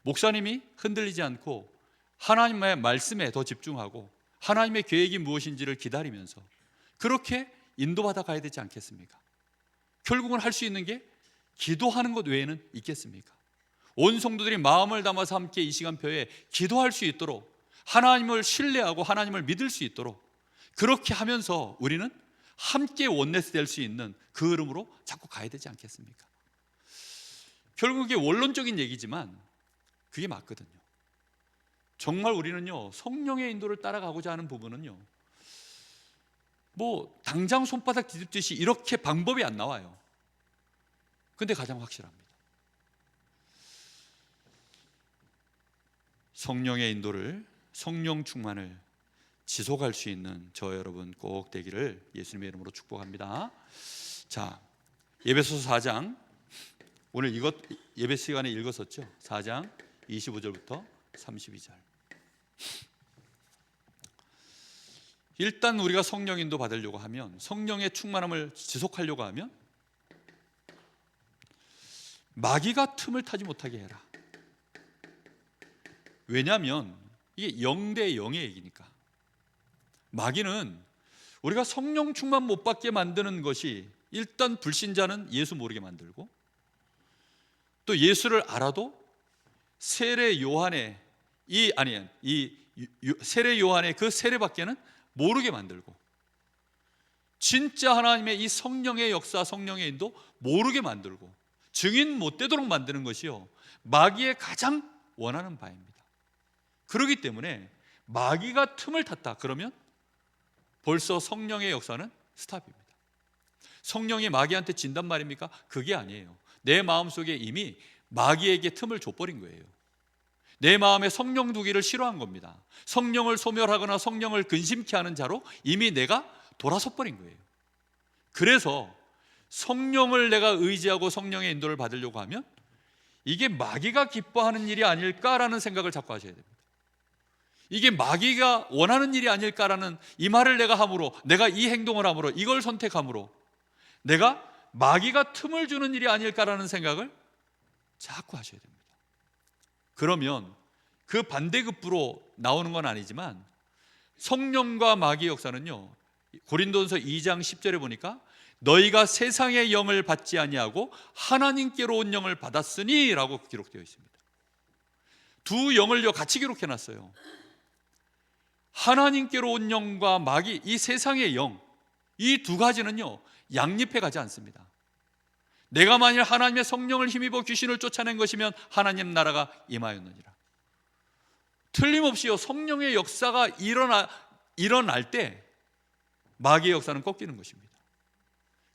목사님이 흔들리지 않고 하나님의 말씀에 더 집중하고 하나님의 계획이 무엇인지를 기다리면서 그렇게 인도받아 가야 되지 않겠습니까? 결국은 할 수 있는 게 기도하는 것 외에는 있겠습니까? 온 성도들이 마음을 담아서 함께 이 시간표에 기도할 수 있도록, 하나님을 신뢰하고 하나님을 믿을 수 있도록 그렇게 하면서 우리는 함께 원네스 될 수 있는 그 흐름으로 자꾸 가야 되지 않겠습니까? 결국 이게 원론적인 얘기지만 그게 맞거든요. 정말 우리는요, 성령의 인도를 따라가고자 하는 부분은요, 뭐 당장 손바닥 뒤집듯이 이렇게 방법이 안 나와요. 근데 가장 확실합니다. 성령의 인도를, 성령 충만을 지속할 수 있는 저 여러분 꼭 되기를 예수님의 이름으로 축복합니다. 자, 에베소서 4장, 오늘 이것 예배 시간에 읽었었죠. 4장 25절부터 32절. 일단 우리가 성령 인도 받으려고 하면, 성령의 충만함을 지속하려고 하면 마귀가 틈을 타지 못하게 해라. 왜냐하면 이게 0대 0의 얘기니까. 마귀는 우리가 성령 충만 못 받게 만드는 것이, 일단 불신자는 예수 모르게 만들고, 또 예수를 알아도 세례 요한의 세례 요한의 그 세례밖에는 모르게 만들고, 진짜 하나님의 이 성령의 역사, 성령의 인도 모르게 만들고 증인 못 되도록 만드는 것이요, 마귀의 가장 원하는 바입니다. 그렇기 때문에 마귀가 틈을 탔다 그러면 벌써 성령의 역사는 스탑입니다. 성령이 마귀한테 진단 말입니까? 그게 아니에요. 내 마음속에 이미 마귀에게 틈을 줘버린 거예요. 내 마음에 성령 두기를 싫어한 겁니다. 성령을 소멸하거나 성령을 근심케 하는 자로 이미 내가 돌아서 버린 거예요. 그래서 성령을 내가 의지하고 성령의 인도를 받으려고 하면 이게 마귀가 기뻐하는 일이 아닐까라는 생각을 자꾸 하셔야 됩니다. 이게 마귀가 원하는 일이 아닐까라는 이 말을 내가 함으로, 내가 이 행동을 함으로, 이걸 선택함으로 내가 마귀가 틈을 주는 일이 아닐까라는 생각을 자꾸 하셔야 됩니다. 그러면 그 반대급부로 나오는 건 아니지만 성령과 마귀의 역사는요, 고린도전서 2장 10절에 보니까 너희가 세상의 영을 받지 아니하고 하나님께로 온 영을 받았으니 라고 기록되어 있습니다. 두 영을요 같이 기록해놨어요. 하나님께로 온 영과 마귀, 이 세상의 영, 이 두 가지는요 양립해 가지 않습니다. 내가 만일 하나님의 성령을 힘입어 귀신을 쫓아낸 것이면 하나님 나라가 임하였느니라. 틀림없이요, 성령의 역사가 일어날 때 마귀의 역사는 꺾이는 것입니다.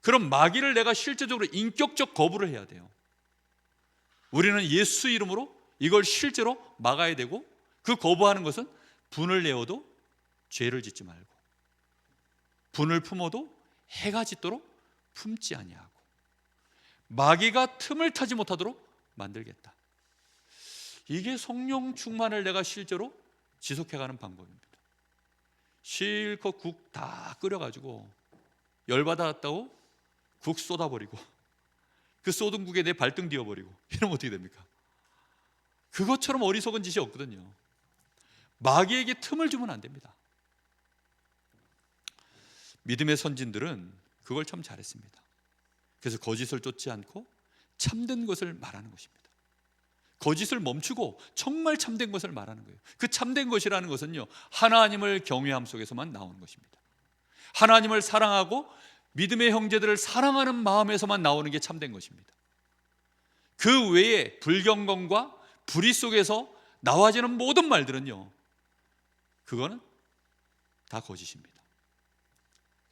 그럼 마귀를 내가 실제적으로 인격적 거부를 해야 돼요. 우리는 예수 이름으로 이걸 실제로 막아야 되고, 그 거부하는 것은 분을 내어도 죄를 짓지 말고, 분을 품어도 해가 짓도록 품지 아니하고, 마귀가 틈을 타지 못하도록 만들겠다. 이게 성령 충만을 내가 실제로 지속해가는 방법입니다. 실컷 국 다 끓여가지고 열받았다고 국 쏟아버리고 그 쏟은 국에 내 발등 뒤어버리고 이러면 어떻게 됩니까? 그것처럼 어리석은 짓이 없거든요. 마귀에게 틈을 주면 안 됩니다. 믿음의 선진들은 그걸 참 잘했습니다. 그래서 거짓을 쫓지 않고 참된 것을 말하는 것입니다. 거짓을 멈추고 정말 참된 것을 말하는 거예요. 그 참된 것이라는 것은요, 하나님을 경외함 속에서만 나오는 것입니다. 하나님을 사랑하고 믿음의 형제들을 사랑하는 마음에서만 나오는 게 참된 것입니다. 그 외에 불경건과 불의 속에서 나와지는 모든 말들은요, 그거는 다 거짓입니다.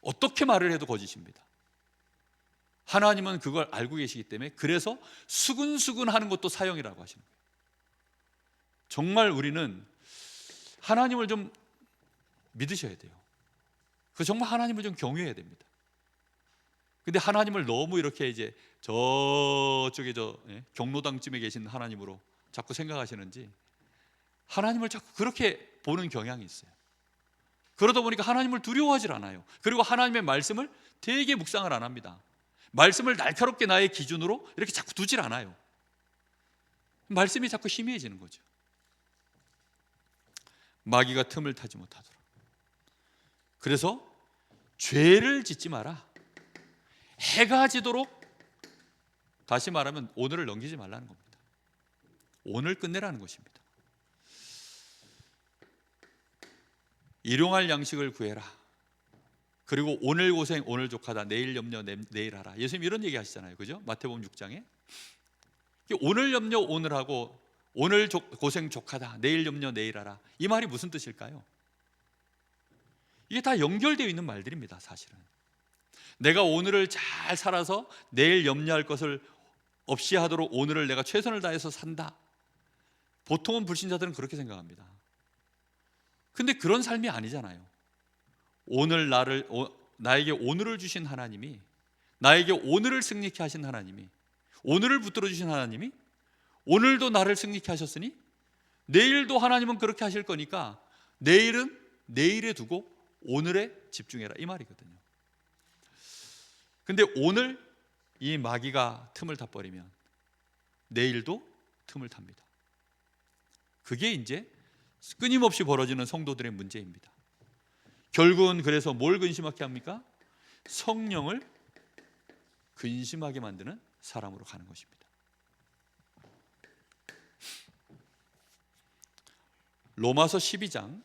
어떻게 말을 해도 거짓입니다. 하나님은 그걸 알고 계시기 때문에 그래서 수근수근 하는 것도 사형이라고 하시는 거예요. 정말 우리는 하나님을 좀 믿으셔야 돼요. 그 정말 하나님을 좀 경외해야 됩니다. 근데 하나님을 너무 이렇게 이제 저쪽에 경로당쯤에 계신 하나님으로 자꾸 생각하시는지 하나님을 자꾸 그렇게 보는 경향이 있어요. 그러다 보니까 하나님을 두려워하질 않아요. 그리고 하나님의 말씀을 되게 묵상을 안 합니다. 말씀을 날카롭게 나의 기준으로 이렇게 자꾸 두질 않아요. 말씀이 자꾸 희미해지는 거죠. 마귀가 틈을 타지 못하도록. 그래서 죄를 짓지 마라. 해가 지도록, 다시 말하면 오늘을 넘기지 말라는 겁니다. 오늘 끝내라는 것입니다. 일용할 양식을 구해라. 그리고 오늘 고생 오늘 족하다, 내일 염려 내일 하라. 예수님 이런 얘기 하시잖아요, 그죠? 마태복음 6장에 오늘 염려 오늘 하고 오늘 고생 족하다, 내일 염려 내일 하라. 이 말이 무슨 뜻일까요? 이게 다 연결되어 있는 말들입니다. 사실은 내가 오늘을 잘 살아서 내일 염려할 것을 없이 하도록 오늘을 내가 최선을 다해서 산다. 보통은 불신자들은 그렇게 생각합니다. 근데 그런 삶이 아니잖아요. 오늘 나에게 오늘을 주신 하나님이, 나에게 오늘을 승리케 하신 하나님이, 오늘을 붙들어 주신 하나님이 오늘도 나를 승리케 하셨으니 내일도 하나님은 그렇게 하실 거니까 내일은 내일에 두고 오늘에 집중해라, 이 말이거든요. 근데 오늘 이 마귀가 틈을 타버리면 내일도 틈을 탑니다. 그게 이제 끊임없이 벌어지는 성도들의 문제입니다. 결국은 그래서 뭘 근심하게 합니까? 성령을 근심하게 만드는 사람으로 가는 것입니다. 로마서 12장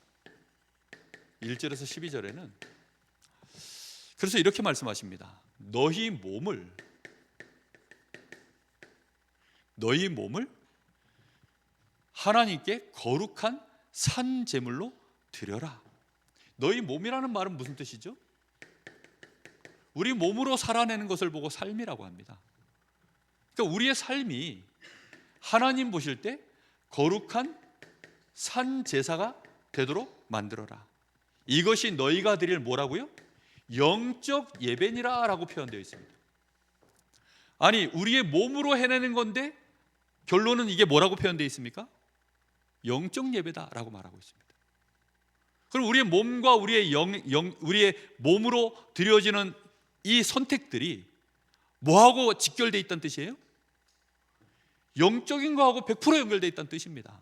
1절에서 12절에는 그래서 이렇게 말씀하십니다. 너희 몸을 하나님께 거룩한 산 제물로 드려라. 너희 몸이라는 말은 무슨 뜻이죠? 우리 몸으로 살아내는 것을 보고 삶이라고 합니다. 그러니까 우리의 삶이 하나님 보실 때 거룩한 산 제사가 되도록 만들어라. 이것이 너희가 드릴 뭐라고요? 영적 예배니라 라고 표현되어 있습니다. 아니, 우리의 몸으로 해내는 건데 결론은 이게 뭐라고 표현되어 있습니까? 영적 예배다라고 말하고 있습니다. 그럼 우리의 몸과 우리의 우리의 몸으로 드려지는 이 선택들이 뭐하고 직결되어 있다는 뜻이에요? 영적인 거하고 100% 연결되어 있다는 뜻입니다.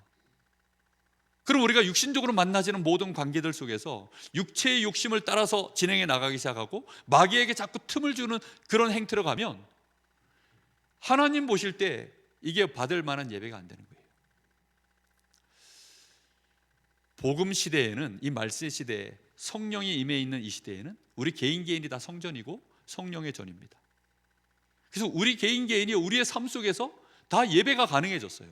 그럼 우리가 육신적으로 만나지는 모든 관계들 속에서 육체의 욕심을 따라서 진행해 나가기 시작하고 마귀에게 자꾸 틈을 주는 그런 행태로 가면 하나님 보실 때 이게 받을 만한 예배가 안 되는 거예요. 복음 시대에는, 이 말세 시대에 성령이 임해 있는 이 시대에는 우리 개인이 다 성전이고 성령의 전입니다. 그래서 우리 개인이 우리의 삶 속에서 다 예배가 가능해졌어요.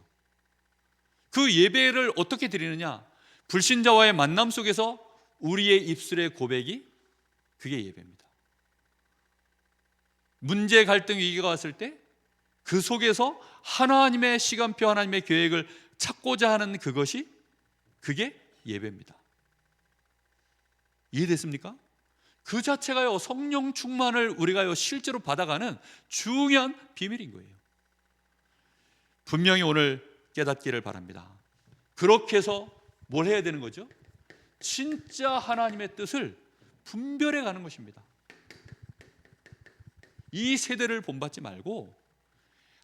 그 예배를 어떻게 드리느냐? 불신자와의 만남 속에서 우리의 입술의 고백이, 그게 예배입니다. 문제, 갈등, 위기가 왔을 때 그 속에서 하나님의 시간표, 하나님의 계획을 찾고자 하는 그게 예배입니다. 이해됐습니까? 그 자체가요, 성령 충만을 우리가요 실제로 받아가는 중요한 비밀인 거예요. 분명히 오늘 깨닫기를 바랍니다. 그렇게 해서 뭘 해야 되는 거죠? 진짜 하나님의 뜻을 분별해 가는 것입니다. 이 세대를 본받지 말고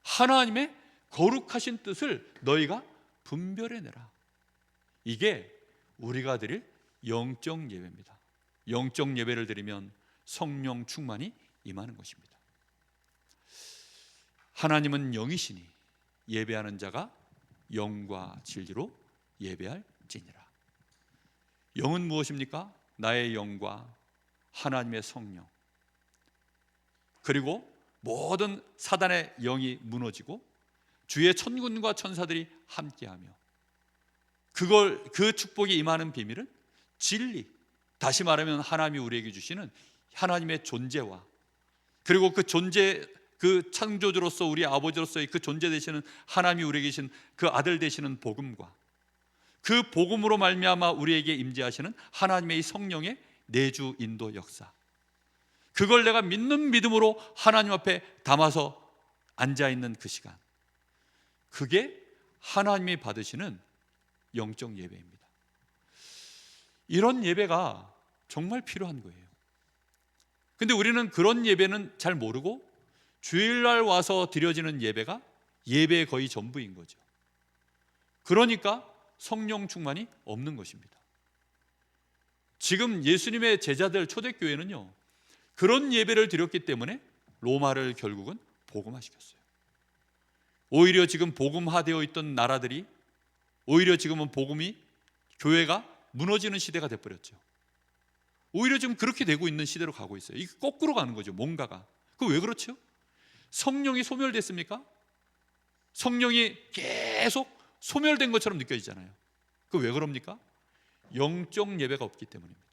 하나님의 거룩하신 뜻을 너희가 분별해내라. 이게 우리가 드릴 영적 예배입니다. 영적 예배를 드리면 성령 충만이 임하는 것입니다. 하나님은 영이시니 예배하는 자가 영과 진리로 예배할지니라. 영은 무엇입니까? 나의 영과 하나님의 성령, 그리고 모든 사단의 영이 무너지고 주의 천군과 천사들이 함께하며 그 축복이 임하는 비밀은 진리, 다시 말하면 하나님이 우리에게 주시는 하나님의 존재와, 그리고 그 존재, 그 창조주로서 우리 아버지로서의 그 존재 되시는 하나님이 우리에게 계신 그 아들 되시는 복음과, 그 복음으로 말미암아 우리에게 임재하시는 하나님의 이 성령의 내주 인도 역사, 그걸 내가 믿는 믿음으로 하나님 앞에 담아서 앉아있는 그 시간, 그게 하나님이 받으시는 영적 예배입니다. 이런 예배가 정말 필요한 거예요. 근데 우리는 그런 예배는 잘 모르고 주일날 와서 드려지는 예배가 예배의 거의 전부인 거죠. 그러니까 성령 충만이 없는 것입니다. 지금 예수님의 제자들 초대교회는요, 그런 예배를 드렸기 때문에 로마를 결국은 복음화시켰어요. 오히려 지금 복음화되어 있던 나라들이, 오히려 지금은 복음이, 교회가 무너지는 시대가 돼버렸죠. 오히려 지금 그렇게 되고 있는 시대로 가고 있어요. 이게 거꾸로 가는 거죠, 뭔가가. 그 왜 그렇죠? 성령이 소멸됐습니까? 성령이 계속 소멸된 것처럼 느껴지잖아요. 그 왜 그럽니까? 영적 예배가 없기 때문입니다.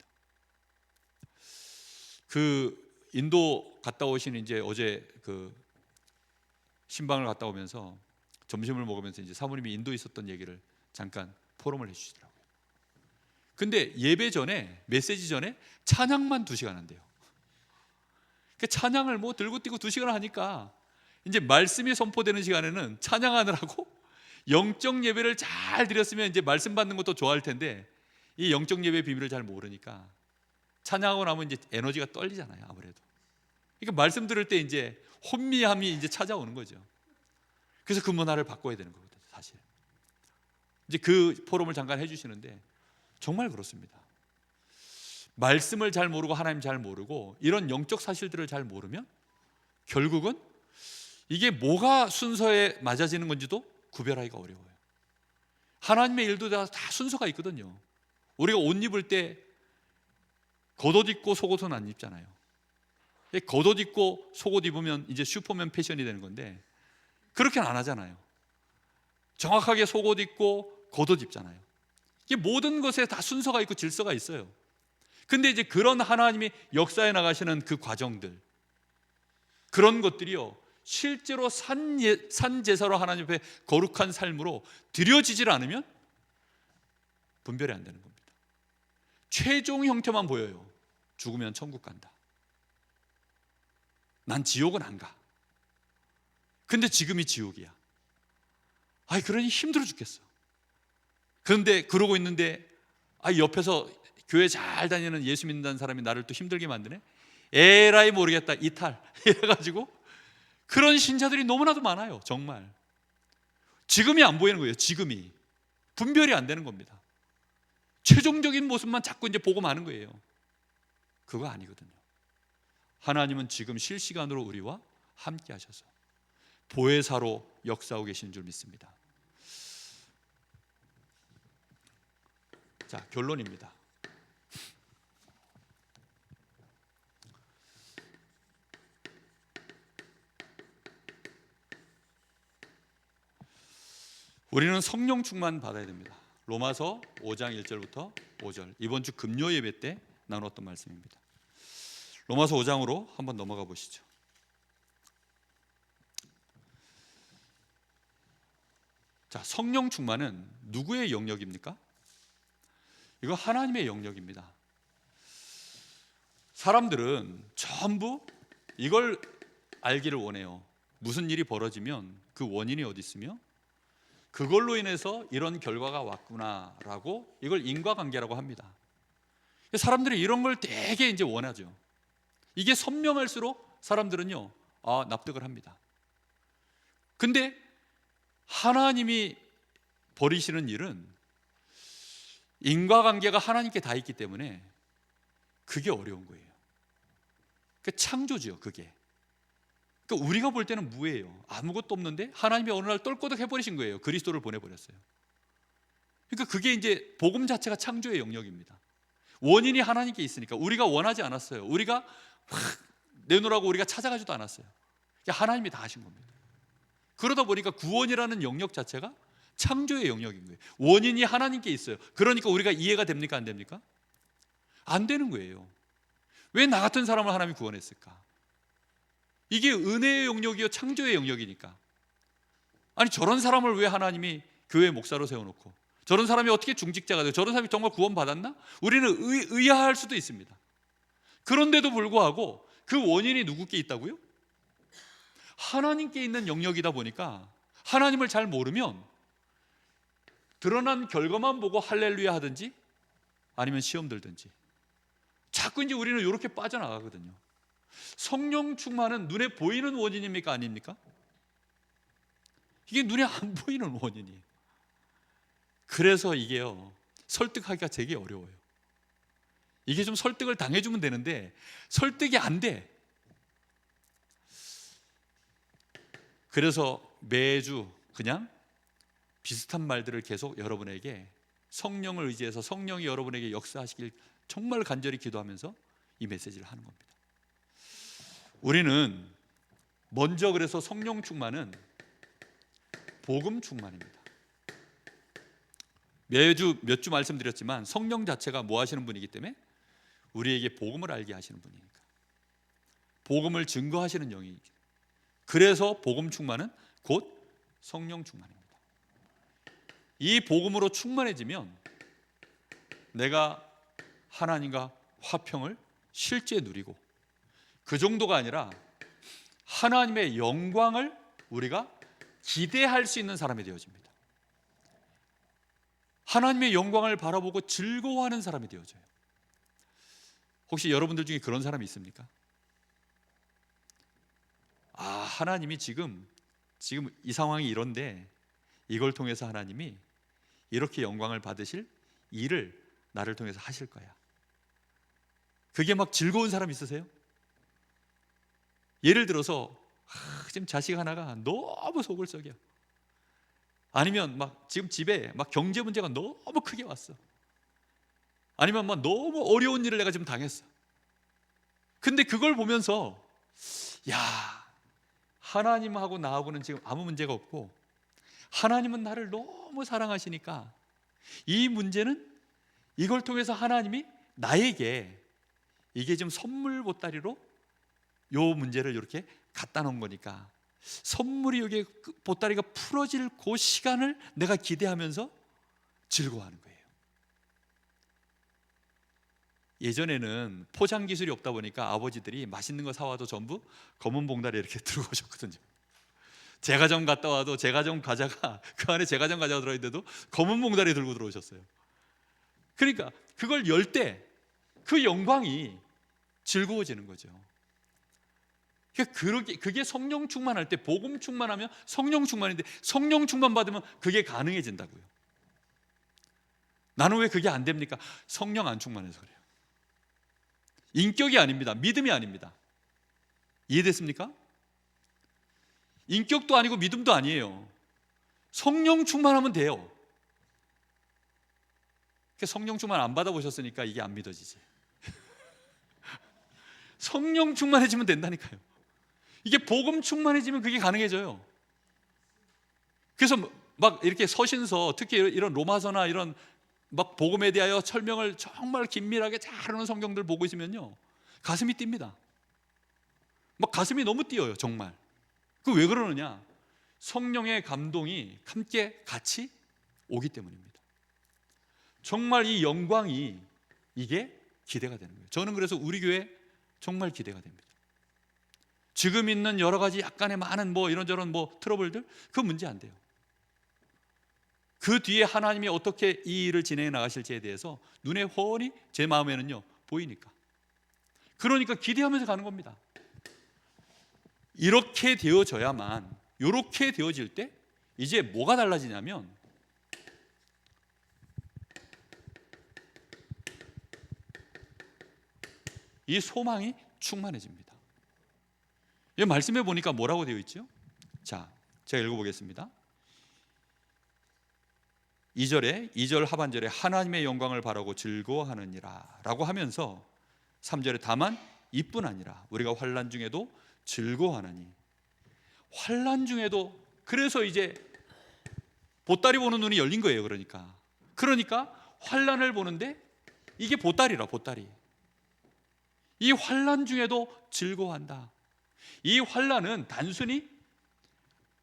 그 인도 갔다 오신, 이제 어제 그 신방을 갔다 오면서 점심을 먹으면서 이제 사모님이 인도에 있었던 얘기를 잠깐 포럼을 해주시더라고요. 근데 예배 전에, 메시지 전에 찬양만 2시간 한대요. 그 찬양을 뭐 들고 뛰고 2시간 하니까 이제 말씀이 선포되는 시간에는 찬양하느라고 영적 예배를 잘 드렸으면 이제 말씀 받는 것도 좋아할 텐데, 이 영적 예배 비밀을 잘 모르니까 찬양하고 나면 이제 에너지가 떨리잖아요, 아무래도. 그러니까 말씀 들을 때 이제 혼미함이 이제 찾아오는 거죠. 그래서 그 문화를 바꿔야 되는 거거든요, 사실. 이제 그 포럼을 잠깐 해주시는데 정말 그렇습니다. 말씀을 잘 모르고 하나님 잘 모르고 이런 영적 사실들을 잘 모르면 결국은 이게 뭐가 순서에 맞아지는 건지도 구별하기가 어려워요. 하나님의 일도 다 순서가 있거든요. 우리가 옷 입을 때 겉옷 입고 속옷은 안 입잖아요. 겉옷 입고 속옷 입으면 이제 슈퍼맨 패션이 되는 건데, 그렇게는 안 하잖아요. 정확하게 속옷 입고 겉옷 입잖아요. 이게 모든 것에 다 순서가 있고 질서가 있어요. 근데 이제 그런 하나님이 역사에 나가시는 그 과정들, 그런 것들이요, 실제로 산 제사로 하나님 앞에 거룩한 삶으로 드려지질 않으면 분별이 안 되는 겁니다. 최종 형태만 보여요. 죽으면 천국 간다, 난 지옥은 안 가. 근데 지금이 지옥이야. 아이, 그러니 힘들어 죽겠어. 그런데 그러고 있는데 옆에서 교회 잘 다니는 예수 믿는다는 사람이 나를 또 힘들게 만드네. 에라이 모르겠다, 이탈 이래가지고 그런 신자들이 너무나도 많아요. 정말 지금이 안 보이는 거예요. 지금이 분별이 안 되는 겁니다. 최종적인 모습만 자꾸 이제 보고 마는 거예요. 그거 아니거든요. 하나님은 지금 실시간으로 우리와 함께 하셔서 보혜사로 역사하고 계시는 줄 믿습니다. 자, 결론입니다. 우리는 성령 충만 받아야 됩니다. 로마서 5장 1절부터 5절, 이번 주 금요 예배 때 나눴던 말씀입니다. 로마서 5장으로 한번 넘어가 보시죠. 자, 성령 충만은 누구의 영역입니까? 이거 하나님의 영역입니다. 사람들은 전부 이걸 알기를 원해요. 무슨 일이 벌어지면 그 원인이 어디 있으며 그걸로 인해서 이런 결과가 왔구나라고, 이걸 인과관계라고 합니다. 사람들이 이런 걸 되게 이제 원하죠. 이게 선명할수록 사람들은요, 납득을 합니다. 근데 하나님이 벌이시는 일은 인과관계가 하나님께 다 있기 때문에 그게 어려운 거예요. 그 창조죠, 그게. 그러니까 우리가 볼 때는 무예요. 아무것도 없는데 하나님이 어느 날 똘꼬덕 해버리신 거예요. 그리스도를 보내버렸어요. 그러니까 그게 이제 복음 자체가 창조의 영역입니다. 원인이 하나님께 있으니까. 우리가 원하지 않았어요. 우리가 확 내놓으라고 우리가 찾아가지도 않았어요. 하나님이 다 하신 겁니다. 그러다 보니까 구원이라는 영역 자체가 창조의 영역인 거예요. 원인이 하나님께 있어요. 그러니까 우리가 이해가 됩니까, 안 됩니까? 안 되는 거예요. 왜 나 같은 사람을 하나님이 구원했을까? 이게 은혜의 영역이요 창조의 영역이니까. 아니 저런 사람을 왜 하나님이 교회 목사로 세워놓고, 저런 사람이 어떻게 중직자가 돼요? 저런 사람이 정말 구원받았나? 우리는 의아할 수도 있습니다. 그런데도 불구하고 그 원인이 누구께 있다고요? 하나님께 있는 영역이다 보니까 하나님을 잘 모르면 드러난 결과만 보고 할렐루야 하든지 아니면 시험 들든지 자꾸 이제 우리는 이렇게 빠져나가거든요. 성령 충만은 눈에 보이는 원인입니까? 아닙니까? 이게 눈에 안 보이는 원인이에요. 그래서 이게요 설득하기가 되게 어려워요. 이게 좀 설득을 당해주면 되는데 설득이 안 돼. 그래서 매주 그냥 비슷한 말들을 계속 여러분에게 성령을 의지해서 성령이 여러분에게 역사하시길 정말 간절히 기도하면서 이 메시지를 하는 겁니다. 우리는 먼저 그래서 성령 충만은 복음 충만입니다. 매주 몇 주 말씀드렸지만 성령 자체가 뭐 하시는 분이기 때문에 우리에게 복음을 알게 하시는 분이니까, 복음을 증거하시는 영이니까. 그래서 복음 충만은 곧 성령 충만입니다. 이 복음으로 충만해지면 내가 하나님과 화평을 실제 누리고, 그 정도가 아니라 하나님의 영광을 우리가 기대할 수 있는 사람이 되어집니다. 하나님의 영광을 바라보고 즐거워하는 사람이 되어져요. 혹시 여러분들 중에 그런 사람이 있습니까? 아, 하나님이 지금 이 상황이 이런데 이걸 통해서 하나님이 이렇게 영광을 받으실 일을 나를 통해서 하실 거야. 그게 막 즐거운 사람 있으세요? 예를 들어서 지금 자식 하나가 너무 속을 썩여. 아니면 막 지금 집에 막 경제 문제가 너무 크게 왔어. 아니면 막 너무 어려운 일을 내가 지금 당했어. 근데 그걸 보면서 야, 하나님하고 나하고는 지금 아무 문제가 없고 하나님은 나를 너무 사랑하시니까 이 문제는 이걸 통해서 하나님이 나에게 이게 지금 선물 보따리로 요 문제를 이렇게 갖다 놓은 거니까 선물이 여기에 보따리가 풀어질 그 시간을 내가 기대하면서 즐거워하는 거예요. 예전에는 포장 기술이 없다 보니까 아버지들이 맛있는 거 사와도 전부 검은 봉다리에 이렇게 들고 오셨거든요. 제과점 갔다 와도 제과점 과자가 그 안에 제과점 과자가 들어있는데도 검은 봉다리 들고 들어오셨어요. 그러니까 그걸 열 때 그 영광이 즐거워지는 거죠. 그게 성령 충만할 때, 복음 충만하면 성령 충만인데 성령 충만 받으면 그게 가능해진다고요. 나는 왜 그게 안 됩니까? 성령 안 충만해서 그래요. 인격이 아닙니다. 믿음이 아닙니다. 이해됐습니까? 인격도 아니고 믿음도 아니에요. 성령 충만하면 돼요. 성령 충만 안 받아보셨으니까 이게 안 믿어지지. 성령 충만해지면 된다니까요. 이게 복음 충만해지면 그게 가능해져요. 그래서 막 이렇게 서신서, 특히 이런 로마서나 이런 막 복음에 대하여 설명을 정말 긴밀하게 잘하는 성경들 보고 있으면요 가슴이 뜁니다. 막 가슴이 너무 뛰어요. 정말. 그 왜 그러느냐? 성령의 감동이 함께 같이 오기 때문입니다. 정말 이 영광이 이게 기대가 되는 거예요. 저는 그래서 우리 교회 정말 기대가 됩니다. 지금 있는 여러 가지 약간의 많은 이런저런 트러블들, 그 문제 안 돼요. 그 뒤에 하나님이 어떻게 이 일을 진행해 나가실지에 대해서 눈에 훤히 제 마음에는요 보이니까. 그러니까 기대하면서 가는 겁니다. 이렇게 되어져야만, 이렇게 되어질 때 이제 뭐가 달라지냐면 이 소망이 충만해집니다. 이 말씀해 보니까 뭐라고 되어 있죠? 자, 제가 읽어보겠습니다. 2절 하반절에 하나님의 영광을 바라고 즐거워하느니라 라고 하면서 3절에 다만 이뿐 아니라 우리가 환난 중에도 즐거워하나니. 환난 중에도, 그래서 이제 보따리 보는 눈이 열린 거예요. 그러니까 환난을 보는데 이게 보따리라, 보따리. 이 환난 중에도 즐거워한다. 이 환난은 단순히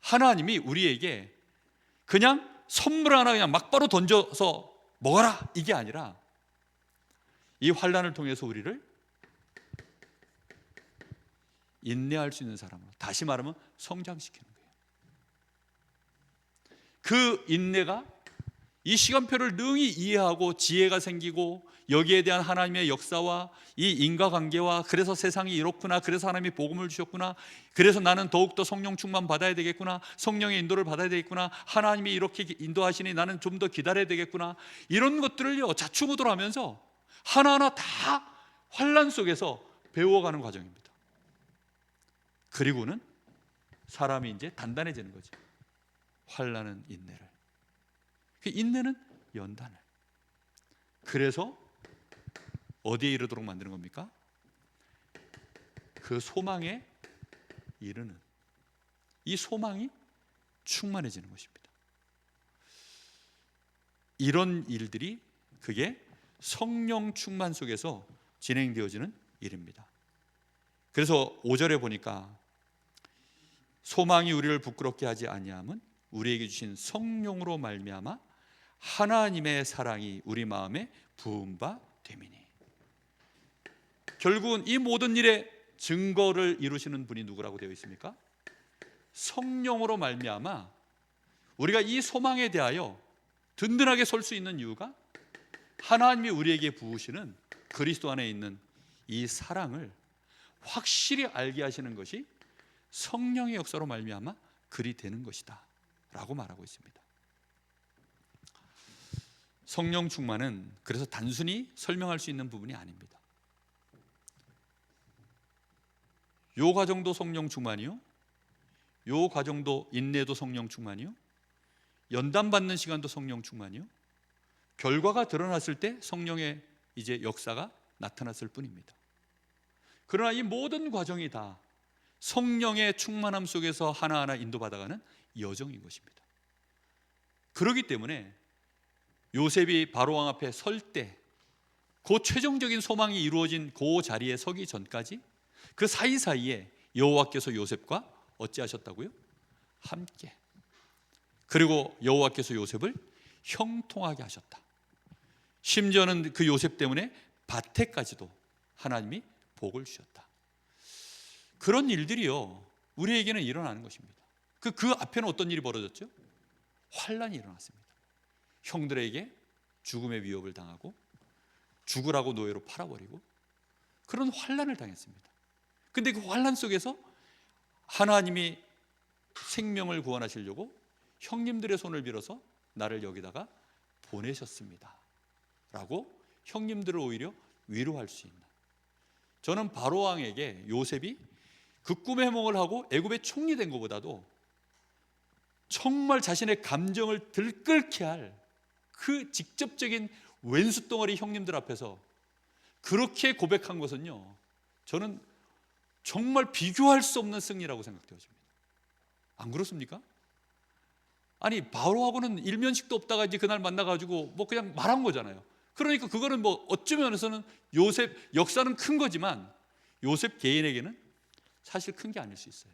하나님이 우리에게 그냥 선물 하나 그냥 막바로 던져서 먹어라, 이게 아니라 이 환난을 통해서 우리를 인내할 수 있는 사람으로, 다시 말하면 성장시키는 거예요. 그 인내가 이 시간표를 능히 이해하고 지혜가 생기고 여기에 대한 하나님의 역사와 이 인과관계와, 그래서 세상이 이렇구나, 그래서 하나님이 복음을 주셨구나, 그래서 나는 더욱더 성령 충만 받아야 되겠구나, 성령의 인도를 받아야 되겠구나, 하나님이 이렇게 인도하시니 나는 좀 더 기다려야 되겠구나, 이런 것들을요 자충우돌 하면서 하나하나 다 환난 속에서 배워가는 과정입니다. 그리고는 사람이 이제 단단해지는 거죠. 환난은 인내를, 그 인내는 연단을. 그래서 어디에 이르도록 만드는 겁니까? 그 소망에 이르는, 이 소망이 충만해지는 것입니다. 이런 일들이, 그게 성령 충만 속에서 진행되어지는 일입니다. 그래서 5절에 보니까 소망이 우리를 부끄럽게 하지 아니함은 우리에게 주신 성령으로 말미암아 하나님의 사랑이 우리 마음에 부은 바 됨이니. 결국은 이 모든 일의 증거를 이루시는 분이 누구라고 되어 있습니까? 성령으로 말미암아 우리가 이 소망에 대하여 든든하게 설 수 있는 이유가 하나님이 우리에게 부으시는 그리스도 안에 있는 이 사랑을 확실히 알게 하시는 것이 성령의 역사로 말미암아 그리 되는 것이다 라고 말하고 있습니다. 성령 충만은 그래서 단순히 설명할 수 있는 부분이 아닙니다. 요 과정도 성령 충만이요, 요 과정도 인내도 성령 충만이요, 연단받는 시간도 성령 충만이요, 결과가 드러났을 때 성령의 이제 역사가 나타났을 뿐입니다. 그러나 이 모든 과정이 다 성령의 충만함 속에서 하나하나 인도받아가는 여정인 것입니다. 그렇기 때문에 요셉이 바로왕 앞에 설 때 그 최종적인 소망이 이루어진 그 자리에 서기 전까지 그 사이사이에 여호와께서 요셉과 어찌하셨다고요? 함께. 그리고 여호와께서 요셉을 형통하게 하셨다. 심지어는 그 요셉 때문에 밭에까지도 하나님이 복을 주셨다. 그런 일들이요 우리에게는 일어나는 것입니다. 그 앞에는 어떤 일이 벌어졌죠? 환난이 일어났습니다. 형들에게 죽음의 위협을 당하고 죽으라고 노예로 팔아버리고 그런 환난을 당했습니다. 근데 그 환난 속에서 하나님이 생명을 구원하시려고 형님들의 손을 빌어서 나를 여기다가 보내셨습니다 라고 형님들을 오히려 위로할 수 있는, 저는 바로왕에게 요셉이 그 꿈의 해몽을 하고 애굽의 총리 된 것보다도 정말 자신의 감정을 들끓게 할 그 직접적인 왼수덩어리 형님들 앞에서 그렇게 고백한 것은요 저는 정말 비교할 수 없는 승리라고 생각되어집니다. 안 그렇습니까? 아니 바로하고는 일면식도 없다가 이제 그날 만나가지고 뭐 그냥 말한 거잖아요. 그러니까 그거는 뭐 어쩌면에서는 요셉 역사는 큰 거지만 요셉 개인에게는 사실 큰 게 아닐 수 있어요.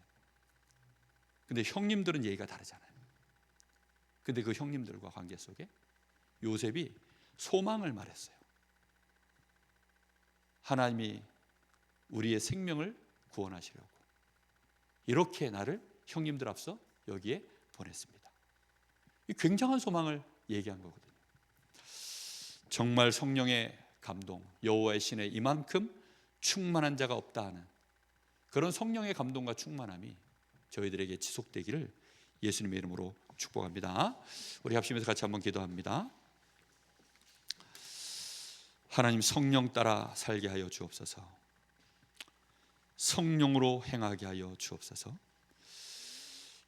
근데 형님들은 얘기가 다르잖아요. 근데 그 형님들과 관계 속에 요셉이 소망을 말했어요. 하나님이 우리의 생명을 구원하시려고 이렇게 나를 형님들 앞서 여기에 보냈습니다. 이 굉장한 소망을 얘기한 거거든요. 정말 성령의 감동, 여호와의 신에 이만큼 충만한 자가 없다 하는 그런 성령의 감동과 충만함이 저희들에게 지속되기를 예수님의 이름으로 축복합니다. 우리 합심해서 같이 한번 기도합니다. 하나님, 성령 따라 살게 하여 주옵소서. 성령으로 행하게 하여 주옵소서.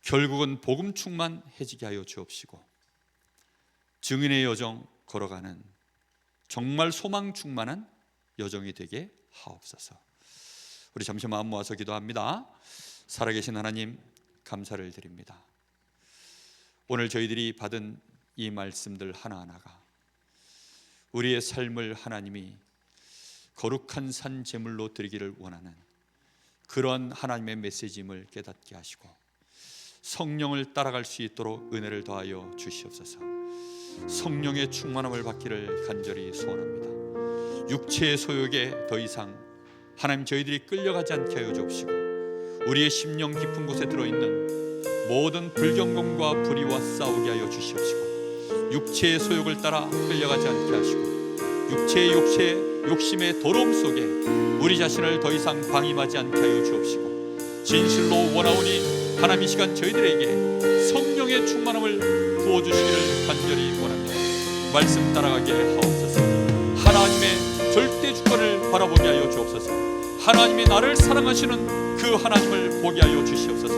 결국은 복음 충만해지게 하여 주옵시고 증인의 여정 걸어가는 정말 소망 충만한 여정이 되게 하옵소서. 우리 잠시 마음 모아서 기도합니다. 살아계신 하나님, 감사를 드립니다. 오늘 저희들이 받은 이 말씀들 하나하나가 우리의 삶을 하나님이 거룩한 산 제물로 드리기를 원하는 그런 하나님의 메시지임을 깨닫게 하시고 성령을 따라갈 수 있도록 은혜를 더하여 주시옵소서. 성령의 충만함을 받기를 간절히 소원합니다. 육체의 소욕에 더 이상 하나님 저희들이 끌려가지 않게 하여 주옵시고 우리의 심령 깊은 곳에 들어있는 모든 불경건과 불의와 싸우게 하여 주시옵시고 육체의 소욕을 따라 끌려가지 않게 하시고 육체의 욕심의 더러움 속에 우리 자신을 더 이상 방임하지 않게 하여 주옵시고 진실로 원하오니 하나님 이 시간 저희들에게 성령의 충만함을 부어주시기를 간절히 원합니다. 말씀 따라가게 하옵소서. 하나님의 절대 주권을 바라보게 하여 주옵소서. 하나님이 나를 사랑하시는 그 하나님을 보게 하여 주시옵소서.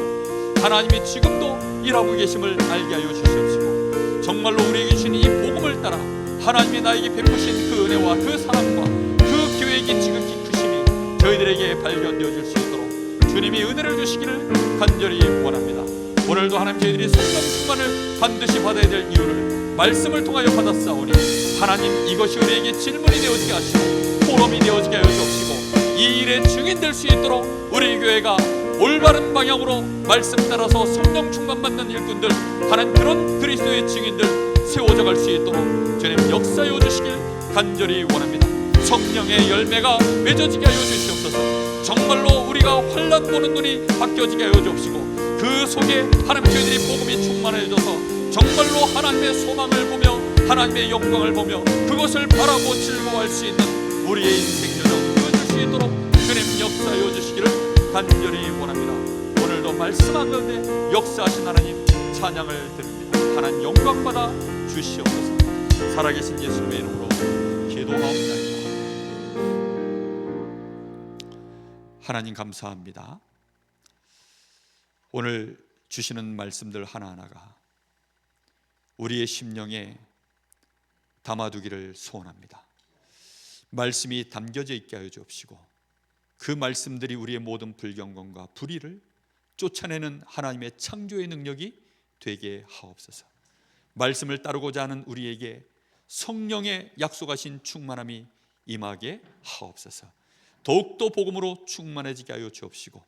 하나님이 지금도 일하고 계심을 알게 하여 주시옵시고 정말로 우리에게 주신 이 복음을 따라 하나님이 나에게 베푸신 그 은혜와 그 사랑과 그 계획이 지극히 크심이 저희들에게 발견되어질 수 있도록 주님이 은혜를 주시기를 간절히 원합니다. 오늘도 하나님 저희들이 성령 충만을 반드시 받아야 될 이유를 말씀을 통하여 받았사오니 하나님 이것이 우리에게 질문이 되어지게 하시고 포럼이 되어지게 하여 주옵시고 이 일에 증인될 수 있도록 우리 교회가 올바른 방향으로 말씀 따라서 성령 충만 받는 일꾼들 하나님 그런 그리스도의 증인들 세워져 갈 수 있도록 주님 역사해 주시길 간절히 원합니다. 성령의 열매가 맺어지게 하여 주시옵소서. 정말로 우리가 환난 보는 눈이 바뀌어지게 하여 주옵시고 그 속에 하나님 저희들이 복음이 충만해져서 정말로 하나님의 소망을 보며 하나님의 영광을 보며 그것을 바라고 즐거워할 수 있는 우리의 인생 여정 되어질 수 있도록 주님 역사해 주시기를 간절히 원합니다. 오늘도 말씀 가운데 역사하신 하나님 찬양을 드립니다. 하나님 영광 받아 주시옵소서. 살아계신 예수님의 이름으로 기도하옵나이다. 하나님 감사합니다. 오늘 주시는 말씀들 하나하나가 우리의 심령에 담아두기를 소원합니다. 말씀이 담겨져 있게 하여 주옵시고 그 말씀들이 우리의 모든 불경건과 불의를 쫓아내는 하나님의 창조의 능력이 되게 하옵소서. 말씀을 따르고자 하는 우리에게 성령의 약속하신 충만함이 임하게 하옵소서. 더욱더 복음으로 충만해지게 하여 주옵시고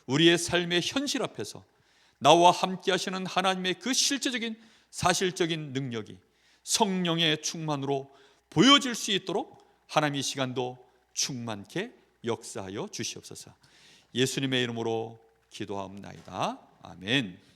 우리의 삶의 현실 앞에서 나와 함께 하시는 하나님의 그 실제적인 사실적인 능력이 성령의 충만으로 보여질 수 있도록 하나님 이 시간도 충만케 역사하여 주시옵소서. 예수님의 이름으로 기도하옵나이다. 아멘.